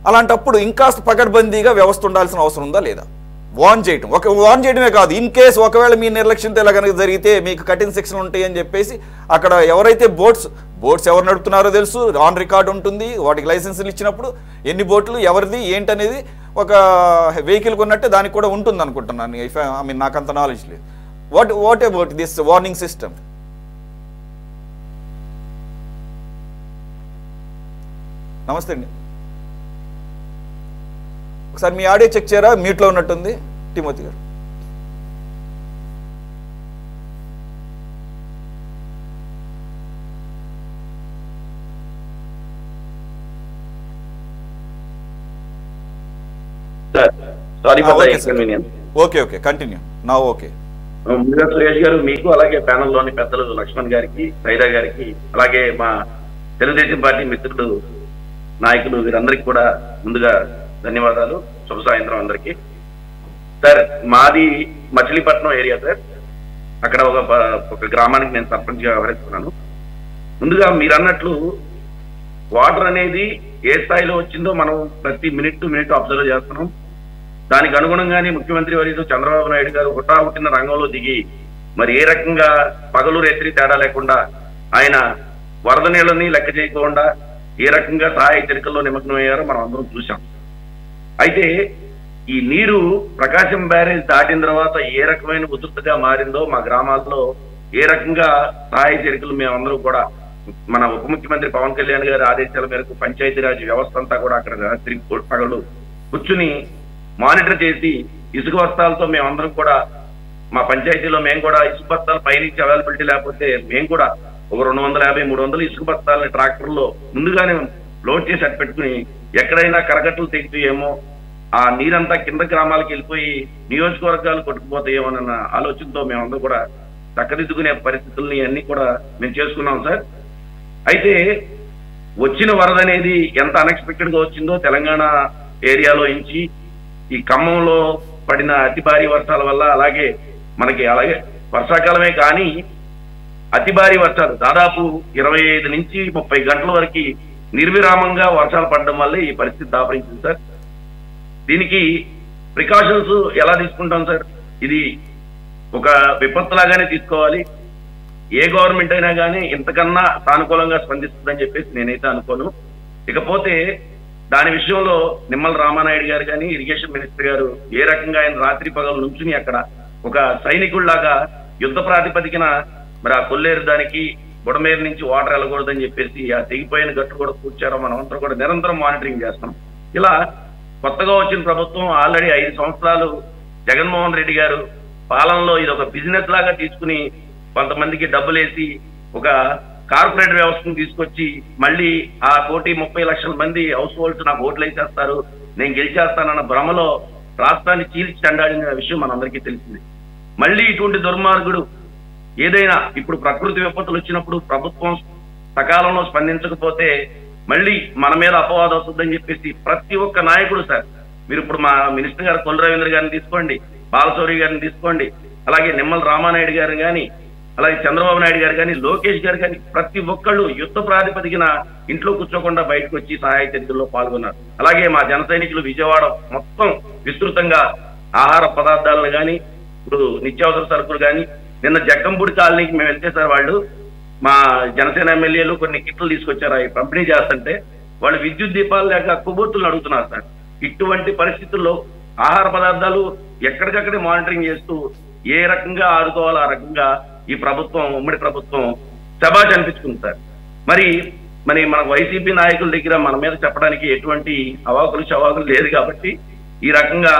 అలాంటప్పుడు ఇంకాస్త పకడ్బందీగా వ్యవస్థ ఉండాల్సిన అవసరం ఉందా లేదా? వార్న్ చేయడమే కాదు, ఇన్ కేసు ఒకవేళ మీ నిర్లక్ష్యంతో ఇలా కనుక జరిగితే మీకు కఠిన శిక్షలు ఉంటాయి అని చెప్పేసి అక్కడ ఎవరైతే బోట్స్ ఎవరు నడుపుతున్నారో తెలుసు, ఆన్ రికార్డ్ ఉంటుంది, వాటికి లైసెన్సులు ఇచ్చినప్పుడు ఎన్ని బోట్లు ఎవరిది ఏంటనేది ఒక వెహికల్ కొన్నట్టే దానికి కూడా ఉంటుంది అనుకుంటున్నాను. ఐ మీన్ నాకు అంత నాలెడ్జ్ లేదు. What about this warning system? నమస్తే అండి, ఒకసారి మీ ఆడియో చెక్ చేయరా, మ్యూట్లో ఉన్నట్టుంది టిమోతి గారు. Sorry for the inconvenience. Okay okay continue నా. ఓకే ముందుగా సురేష్ గారు మీకు, అలాగే ప్యానెల్లోని పెద్దలు లక్ష్మణ్ గారికి, సైదా గారికి, అలాగే మా తెలుగుదేశం పార్టీ మిత్రులు నాయకులు వీరందరికీ కూడా ముందుగా ధన్యవాదాలు. శుభ సాయంత్రం అందరికీ. సార్ మాది మచిలీపట్నం ఏరియా సార్. అక్కడ ఒక గ్రామానికి నేను సర్పంచ్గా వ్యవహరిస్తున్నాను. ముందుగా మీరు అన్నట్లు వాటర్ అనేది ఏ స్థాయిలో వచ్చిందో మనం ప్రతి మినిట్ టు మినిట్ అబ్జర్వ్ చేస్తున్నాం. దానికి అనుగుణంగానే ముఖ్యమంత్రి వర్యులు చంద్రబాబు నాయుడు గారు హుటాహుటిన రంగంలో దిగి మరి ఏ రకంగా పగలు రేత్రి తేడా లేకుండా ఆయన వరద నీళ్ళని లెక్క చేయకుండా ఏ రకంగా సహాయ చర్యల్లో నిమగ్నమయ్యారో మనం అందరం చూసాం. అయితే ఈ నీరు ప్రకాశం బ్యారేజ్ దాటిన తర్వాత ఏ రకమైన ఉధృతగా మారిందో మా గ్రామాల్లో ఏ రకంగా సహాయ చర్యలు మేమందరూ కూడా మన ఉప ముఖ్యమంత్రి పవన్ కళ్యాణ్ గారి ఆదేశాల మేరకు పంచాయతీరాజ్ వ్యవస్థ అంతా కూడా అక్కడ రాత్రి పగలు కూర్చుని మానిటర్ చేసి ఇసుక బస్తాలతో మేమందరం కూడా మా పంచాయతీలో మేము కూడా ఇసుక బస్తాలు పైనుంచి అవైలబిలిటీ లేకపోతే మేము కూడా ఒక 250-300 ఇసుక బస్తాలని ట్రాక్టర్లో ముందుగానే లోడ్ చేసి అట్టు పెట్టుకుని ఎక్కడైనా కరకట్టలు తెగిపోయేమో, ఆ నీరంతా కింద గ్రామాలకు వెళ్ళిపోయి నియోజకవర్గాలు కొట్టుకుపోతాయేమోనన్న ఆలోచనతో మేమందరూ కూడా చక్కదిద్దుకునే పరిస్థితుల్ని అన్ని కూడా మేము చేసుకున్నాం సార్. అయితే వచ్చిన వరద అనేది ఎంత అన్ఎక్స్పెక్టెడ్ గా వచ్చిందో తెలంగాణ ఏరియాలో నుంచి ఈ ఖమ్మంలో పడిన అతి భారీ వర్షాల వల్ల, అలాగే మనకి అలాగే వర్షాకాలమే కానీ అతి భారీ వర్షాలు దాదాపు 25 నుంచి 30 గంటల వరకు నిర్విరామంగా వర్షాలు పడడం వల్లే ఈ పరిస్థితి దాపరించింది సార్. దీనికి ప్రికాషన్స్ ఎలా తీసుకుంటాం సార్? ఇది ఒక విపత్తులాగానే తీసుకోవాలి. ఏ గవర్నమెంట్ అయినా కానీ ఇంతకన్నా సానుకూలంగా స్పందిస్తుందని చెప్పేసి నేనైతే అనుకోను. ఇకపోతే దాని విషయంలో నిమ్మల రామానాయుడు గారు కానీ ఇరిగేషన్ మినిస్టర్ గారు ఏ రకంగా ఆయన రాత్రి పగలు నుంచుని అక్కడ ఒక సైనికుల్లాగా యుద్ధ ప్రాతిపదికన మరి ఆ కొల్లేరు దానికి బుడమేరు నుంచి వాటర్ వెళ్ళకూడదని చెప్పేసి ఆ తెగిపోయిన గట్టు కూడా కూర్చారో మనం అంతా కూడా నిరంతరం మానిటరింగ్ చేస్తాం. ఇలా కొత్తగా వచ్చిన ప్రభుత్వం ఆల్రెడీ 5 సంవత్సరాలు జగన్మోహన్ రెడ్డి గారు పాలనలో ఇది ఒక బిజినెస్ లాగా తీసుకుని కొంతమందికి డబ్బులేసి ఒక కార్పొరేట్ వ్యవస్థను తీసుకొచ్చి మళ్ళీ ఆ 1,30,00,000 మంది హౌస్ హోల్డ్స్ నాకు ఓట్లు వేసేస్తారు, నేను గెలిచేస్తానన్న భ్రమలో రాష్ట్రాన్ని చీల్చి చెండాడిన విషయం మనందరికీ తెలిసింది. మళ్ళీ ఇటువంటి దుర్మార్గుడు ఏదైనా ఇప్పుడు ప్రకృతి విపత్తులు వచ్చినప్పుడు ప్రభుత్వం సకాలంలో స్పందించకపోతే మళ్ళీ మన మీద అపవాదం వస్తుందని చెప్పేసి ప్రతి ఒక్క నాయకుడు సార్, మీరు ఇప్పుడు మా మినిస్టర్ గారు కొల్లు రవీంద్ర గారిని తీసుకోండి, బాలశౌరి గారిని తీసుకోండి, అలాగే నిమ్మల రామానాయుడు గారు కానీ, అలాగే చంద్రబాబు నాయుడు గారు కానీ, లోకేష్ గారు కానీ ప్రతి ఒక్కళ్ళు యుద్ధ ప్రాతిపదికన ఇంట్లో కూర్చోకుండా బయటకు వచ్చి సహాయ చర్యల్లో పాల్గొన్నారు. అలాగే మా జన సైనికులు విజయవాడ మొత్తం విస్తృతంగా ఆహార పదార్థాలను కానీ, ఇప్పుడు నిత్యావసర సరుకులు కానీ, నిన్న జగ్గంపూడి కాలనీకి మేము వెళ్తే సార్ వాళ్ళు మా జనసేన ఎమ్మెల్యేలు కొన్ని కిట్లు తీసుకొచ్చారు, అవి పంపిణీ చేస్తుంటే వాళ్ళు విద్యుత్ దీపాలు లేక కొవ్వొత్తులను అడుగుతున్నారు సార్. ఇటువంటి పరిస్థితుల్లో ఆహార పదార్థాలు ఎక్కడికక్కడే మానిటరింగ్ చేస్తూ ఏ రకంగా ఆదుకోవాలో ఆ రకంగా ఈ ప్రభుత్వం, ఉమ్మడి ప్రభుత్వం శబాష్ అనిపించుకుంది సార్. మరి మన వైసీపీ నాయకుల దగ్గర మన మీద చెప్పడానికి ఎటువంటి అవాకులు లేదు కాబట్టి ఈ రకంగా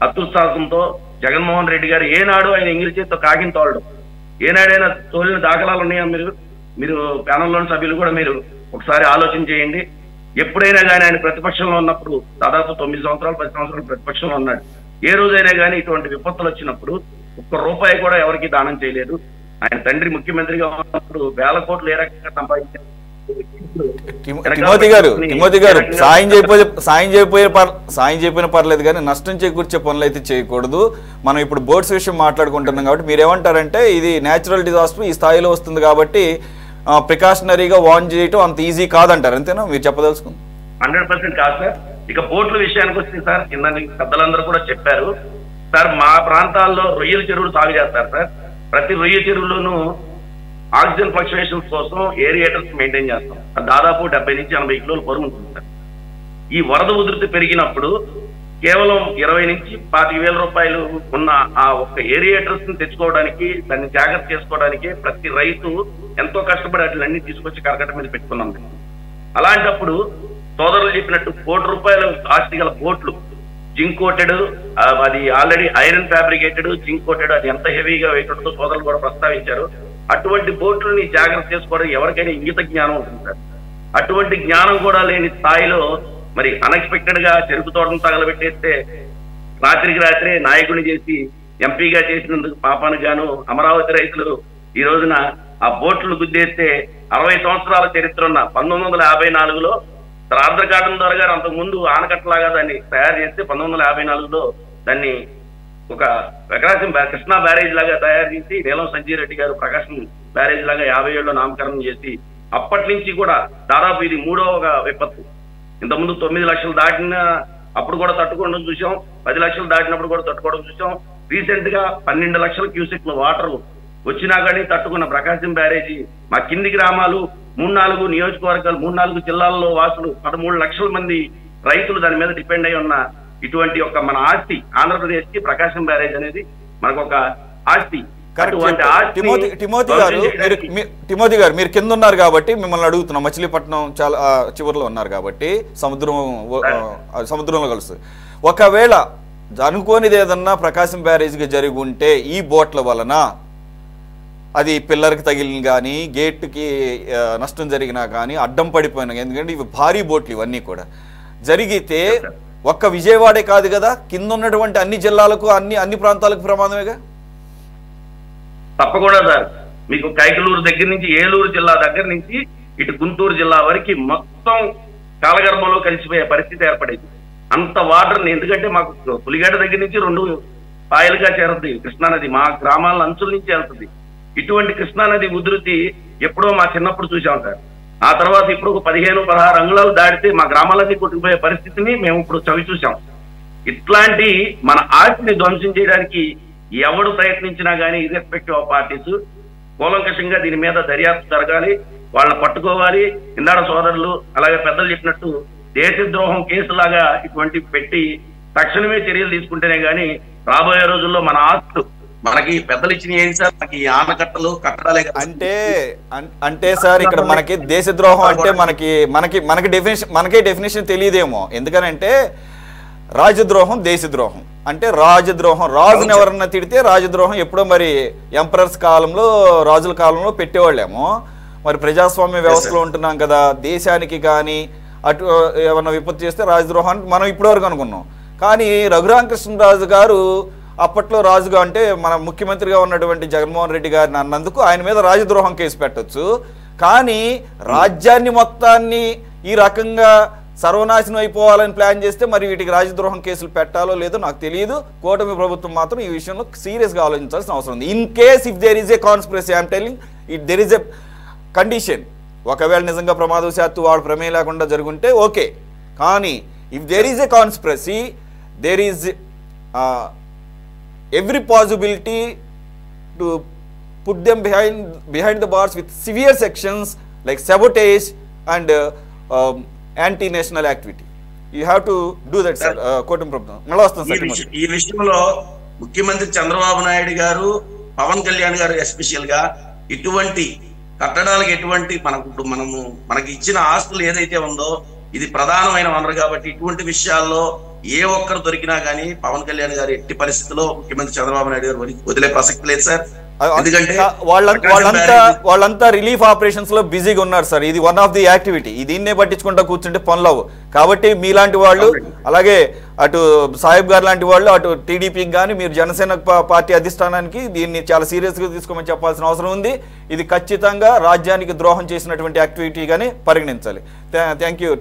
అత్యుత్సాహంతో జగన్మోహన్ రెడ్డి గారు ఏనాడు ఆయన ఇంగిలి చేతితో కాకిన తోలడం, ఏనాడైనా తోలిన దాఖలాలు ఉన్నాయా? మీరు ప్యానల్లోని సభ్యులు కూడా మీరు ఒకసారి ఆలోచన చేయండి. ఎప్పుడైనా కానీ ఆయన ప్రతిపక్షంలో ఉన్నప్పుడు దాదాపు 9 సంవత్సరాలు 10 సంవత్సరాలు ప్రతిపక్షంలో ఉన్నాడు. ఏ రోజైనా కానీ ఇటువంటి విపత్తులు వచ్చినప్పుడు ₹1 కూడా ఎవరికి దానం చేయలేదు. ఆయన తండ్రి ముఖ్యమంత్రిగా ఉన్నప్పుడు వేల కోట్లు ఏ రకంగా సంపాదించారు. తిమోతి గారు సాయం చేయకపోయినా పర్లేదు కానీ నష్టం చేకూర్చే పనులు అయితే చేయకూడదు. మనం ఇప్పుడు బోర్డ్స్ విషయం మాట్లాడుకుంటున్నాం కాబట్టి మీరేమంటారంటే ఇది న్యాచురల్ డిజాస్టర్ ఈ స్థాయిలో వస్తుంది కాబట్టి ప్రికాషనరీగా వార్న్ చేయటం అంత ఈజీ కాదంటారు, అంతేనా మీరు చెప్పదలుచుకుంది? 100% కాదు సార్. ఇక బోట్ల విషయానికి వస్తే సార్, కింద పెద్దలందరూ కూడా చెప్పారు సార్, మా ప్రాంతాల్లో రొయ్యల చెరువులు సాగు చేస్తారు సార్. ప్రతి రొయ్య చెరువులోనూ ఆక్సిజన్ ఫ్లక్చుయేషన్స్ కోసం ఏరియేటర్స్ మెయింటైన్ చేస్తాం. దాదాపు 70 నుంచి 80 కిలోల బరువు ఉంటుంది సార్. ఈ వరద ఉధృతి పెరిగినప్పుడు కేవలం 20 నుంచి 25,000 రూపాయలు ఉన్న ఆ ఒక్క ఏరియేటర్స్ ని తెచ్చుకోవడానికి, దాన్ని జాగ్రత్త చేసుకోవడానికి ప్రతి రైతు ఎంతో కష్టపడి వాటిలన్నీ తీసుకొచ్చి కరకట్ట మీద పెట్టుకున్నాం. అలాంటప్పుడు సోదరులు చెప్పినట్టు ₹1,00,00,000 కాస్ట్ గల బోట్లు, జింక్ కోటెడ్, అది already iron fabricated, zinc coated, అది ఎంత హెవీగా వెయిట్ ఉంటుందో సోదరులు కూడా ప్రస్తావించారు. అటువంటి బోట్లని జాగ్రత్త చేసుకోవడం ఎవరికైనా ఇంగిత జ్ఞానం ఉంటుంది సార్. అటువంటి జ్ఞానం కూడా లేని స్థాయిలో మరి అన్ఎక్స్పెక్టెడ్ గా చెరుకు తోటను తగలబెట్టేస్తే రాత్రికి రాత్రే నాయకుడిని చేసి ఎంపీగా చేసినందుకు పాపానికి గాను అమరావతి రైతులు ఈ రోజున ఆ బోట్లు గుద్దేస్తే 60 సంవత్సరాల చరిత్ర ఉన్న 1954లో ఆర్ద్రకాటన్ ద్వారా గారు అంతకు ముందు ఆనకట్టలాగా దాన్ని తయారు చేస్తే 1954లో దాన్ని ఒక ప్రకాశం కృష్ణా బ్యారేజ్ లాగా తయారు చేసి నీలం సంజీవ్ రెడ్డి గారు ప్రకాశం బ్యారేజ్ లాగా 57లో నామకరణం చేసి అప్పటి నుంచి కూడా దాదాపు ఇది 3వ విపత్తు. ఇంతకుముందు 9 లక్షలు దాటిన అప్పుడు కూడా తట్టుకోవడం చూసాం, 10 లక్షలు దాటినప్పుడు కూడా తట్టుకోవడం చూసాం. రీసెంట్ గా 12 లక్షల క్యూసెక్ల వాటర్ వచ్చినా కానీ తట్టుకున్న ప్రకాశం బ్యారేజీ మా కింది గ్రామాలు 3-4 నియోజకవర్గాలు 3-4 జిల్లాల్లో వాసులు 13 లక్షల మంది రైతులు దాని మీద డిపెండ్ అయి ఉన్న ఇటువంటి ఒక మన ఆస్తి ఆంధ్రప్రదేశ్ కి ప్రకాశం బ్యారేజ్ అనేది మనకు ఒక ఆస్తి. టిమోతి గారు మీరు కింద ఉన్నారు కాబట్టి మిమ్మల్ని అడుగుతున్నాం. మచిలీపట్నం చాలా చివరిలో ఉన్నారు కాబట్టి సముద్రంలో కలుసు. ఒకవేళ అనుకోనిది ఏదన్నా ప్రకాశం బ్యారేజ్కి జరిగి ఉంటే ఈ బోట్ల వలన అది పిల్లర్కి తగిలిన కానీ గేట్కి నష్టం జరిగినా కానీ అడ్డం పడిపోయినా, ఎందుకంటే ఇవి భారీ బోట్లు ఇవన్నీ కూడా జరిగితే ఒక్క విజయవాడే కాదు కదా, కింద ఉన్నటువంటి అన్ని జిల్లాలకు అన్ని ప్రాంతాలకు ప్రమాదమేగా. తప్పకుండా సార్, మీకు కైకలూరు దగ్గర నుంచి ఏలూరు జిల్లా దగ్గర నుంచి ఇటు గుంటూరు జిల్లా వరకు మొత్తం కాలగర్భంలో కలిసిపోయే పరిస్థితి ఏర్పడేది. అంత వాటర్ని, ఎందుకంటే మాకు పులిగడ్డ దగ్గర నుంచి 2 పాయలుగా చేరుతుంది కృష్ణానది, మా గ్రామాల అంచుల నుంచి వెళ్తుంది. ఇటువంటి కృష్ణానది ఉధృతి ఎప్పుడో మా చిన్నప్పుడు చూసాం సార్. ఆ తర్వాత ఇప్పుడు ఒక 15-16 అంగుళాలు దాటితే మా గ్రామాలన్నీ కొట్టుకుపోయే పరిస్థితిని మేము ఇప్పుడు చవి చూసాం. ఇట్లాంటి మన ఆస్తిని ధ్వంసం చేయడానికి ఎవడు ప్రయత్నించినా కానీ ఇర్రెస్పెక్టివ్ ఆఫ్ పార్టీస్ కూలంకషంగా దీని మీద దర్యాప్తు జరగాలి, వాళ్ళని పట్టుకోవాలి. ఇందాడ సోదరులు అలాగే పెద్దలు చెప్పినట్టు దేశద్రోహం కేసులాగా ఇటువంటి పెట్టి తక్షణమే చర్యలు తీసుకుంటేనే గానీ రాబోయే రోజుల్లో మన ఆస్తులు మనకి పెద్దలు ఇచ్చిన ఏంటి సార్, మనకి ఆనకట్టలు కట్టడాలే. అంటే సార్ ఇక్కడ మనకి దేశద్రోహం అంటే మనకే డెఫినేషన్ తెలియదేమో. ఎందుకనంటే రాజద్రోహం దేశద్రోహం అంటే రాజద్రోహం, రాజుని ఎవరన్నా తిడితే రాజద్రోహం. ఎప్పుడో మరి ఎంపరర్స్ కాలంలో రాజుల కాలంలో పెట్టేవాళ్ళేమో. మరి ప్రజాస్వామ్య వ్యవస్థలో ఉంటున్నాం కదా, దేశానికి కానీ అటు ఏమన్నా విపత్తు చేస్తే రాజద్రోహం మనం ఇప్పటివరకు అనుకున్నాం. కానీ రఘురామకృష్ణరాజు గారు అప్పట్లో రాజుగా అంటే మన ముఖ్యమంత్రిగా ఉన్నటువంటి జగన్మోహన్ రెడ్డి గారిని అన్నందుకు ఆయన మీద రాజద్రోహం కేసు పెట్టచ్చు. కానీ రాజ్యాన్ని మొత్తాన్ని ఈ రకంగా సర్వనాశనం అయిపోవాలని ప్లాన్ చేస్తే మరి వీటికి రాజద్రోహం కేసులు పెట్టాలో లేదో నాకు తెలియదు. కూటమి ప్రభుత్వం మాత్రం ఈ విషయంలో సీరియస్గా ఆలోచించాల్సిన అవసరం ఉంది. In case if there is a conspiracy, I'm telling it there is a condition. ఒకవేళ నిజంగా ప్రమాదవశాత్తు వాడు ప్రమేయం లేకుండా జరుగుంటే ఓకే. కానీ if there is a conspiracy, there is every possibility to put them behind the bars with severe sections like sabotage and anti-national activity. You have to do that, sir. Kotam Prabhu. ఈ విషయంలో ముఖ్యమంత్రి చంద్రబాబు నాయుడు గారు, పవన్ కళ్యాణ్ గారు special గా ఇటువంటి కట్టడాలకు ఎటువంటి మనకి ఇచ్చిన ఆస్తులు ఏదైతే ఉందో ఇది ప్రధానమైన వనరు కాబట్టి ఇటువంటి విషయాల్లో ఏ ఒక్కరు దొరికినా కానీ పవన్ కళ్యాణ్ గారు ఎట్టి పరిస్థితుల్లో ముఖ్యమంత్రి చంద్రబాబు నాయుడు గారు వదిలే ప్రసక్తి లేదు సార్. ఎందుకంటే వాళ్ళంతా రిలీఫ్ ఆపరేషన్స్ లో బిజీగా ఉన్నారు సార్. ఇది వన్ ఆఫ్ ది యాక్టివిటీ. దీన్నే పట్టించుకుంటా కూర్చుంటే పనులవు. కాబట్టి మీలాంటి వాళ్ళు, అలాగే అటు సాహిబ్ గారు లాంటి వాళ్ళు, అటు టీడీపీకి కానీ మీరు జనసేన పార్టీ అధిష్టానానికి దీన్ని చాలా సీరియస్గా తీసుకోమని చెప్పాల్సిన అవసరం ఉంది. ఇది ఖచ్చితంగా రాజ్యానికి ద్రోహం చేసినటువంటి యాక్టివిటీగానే పరిగణించాలి. Thank you.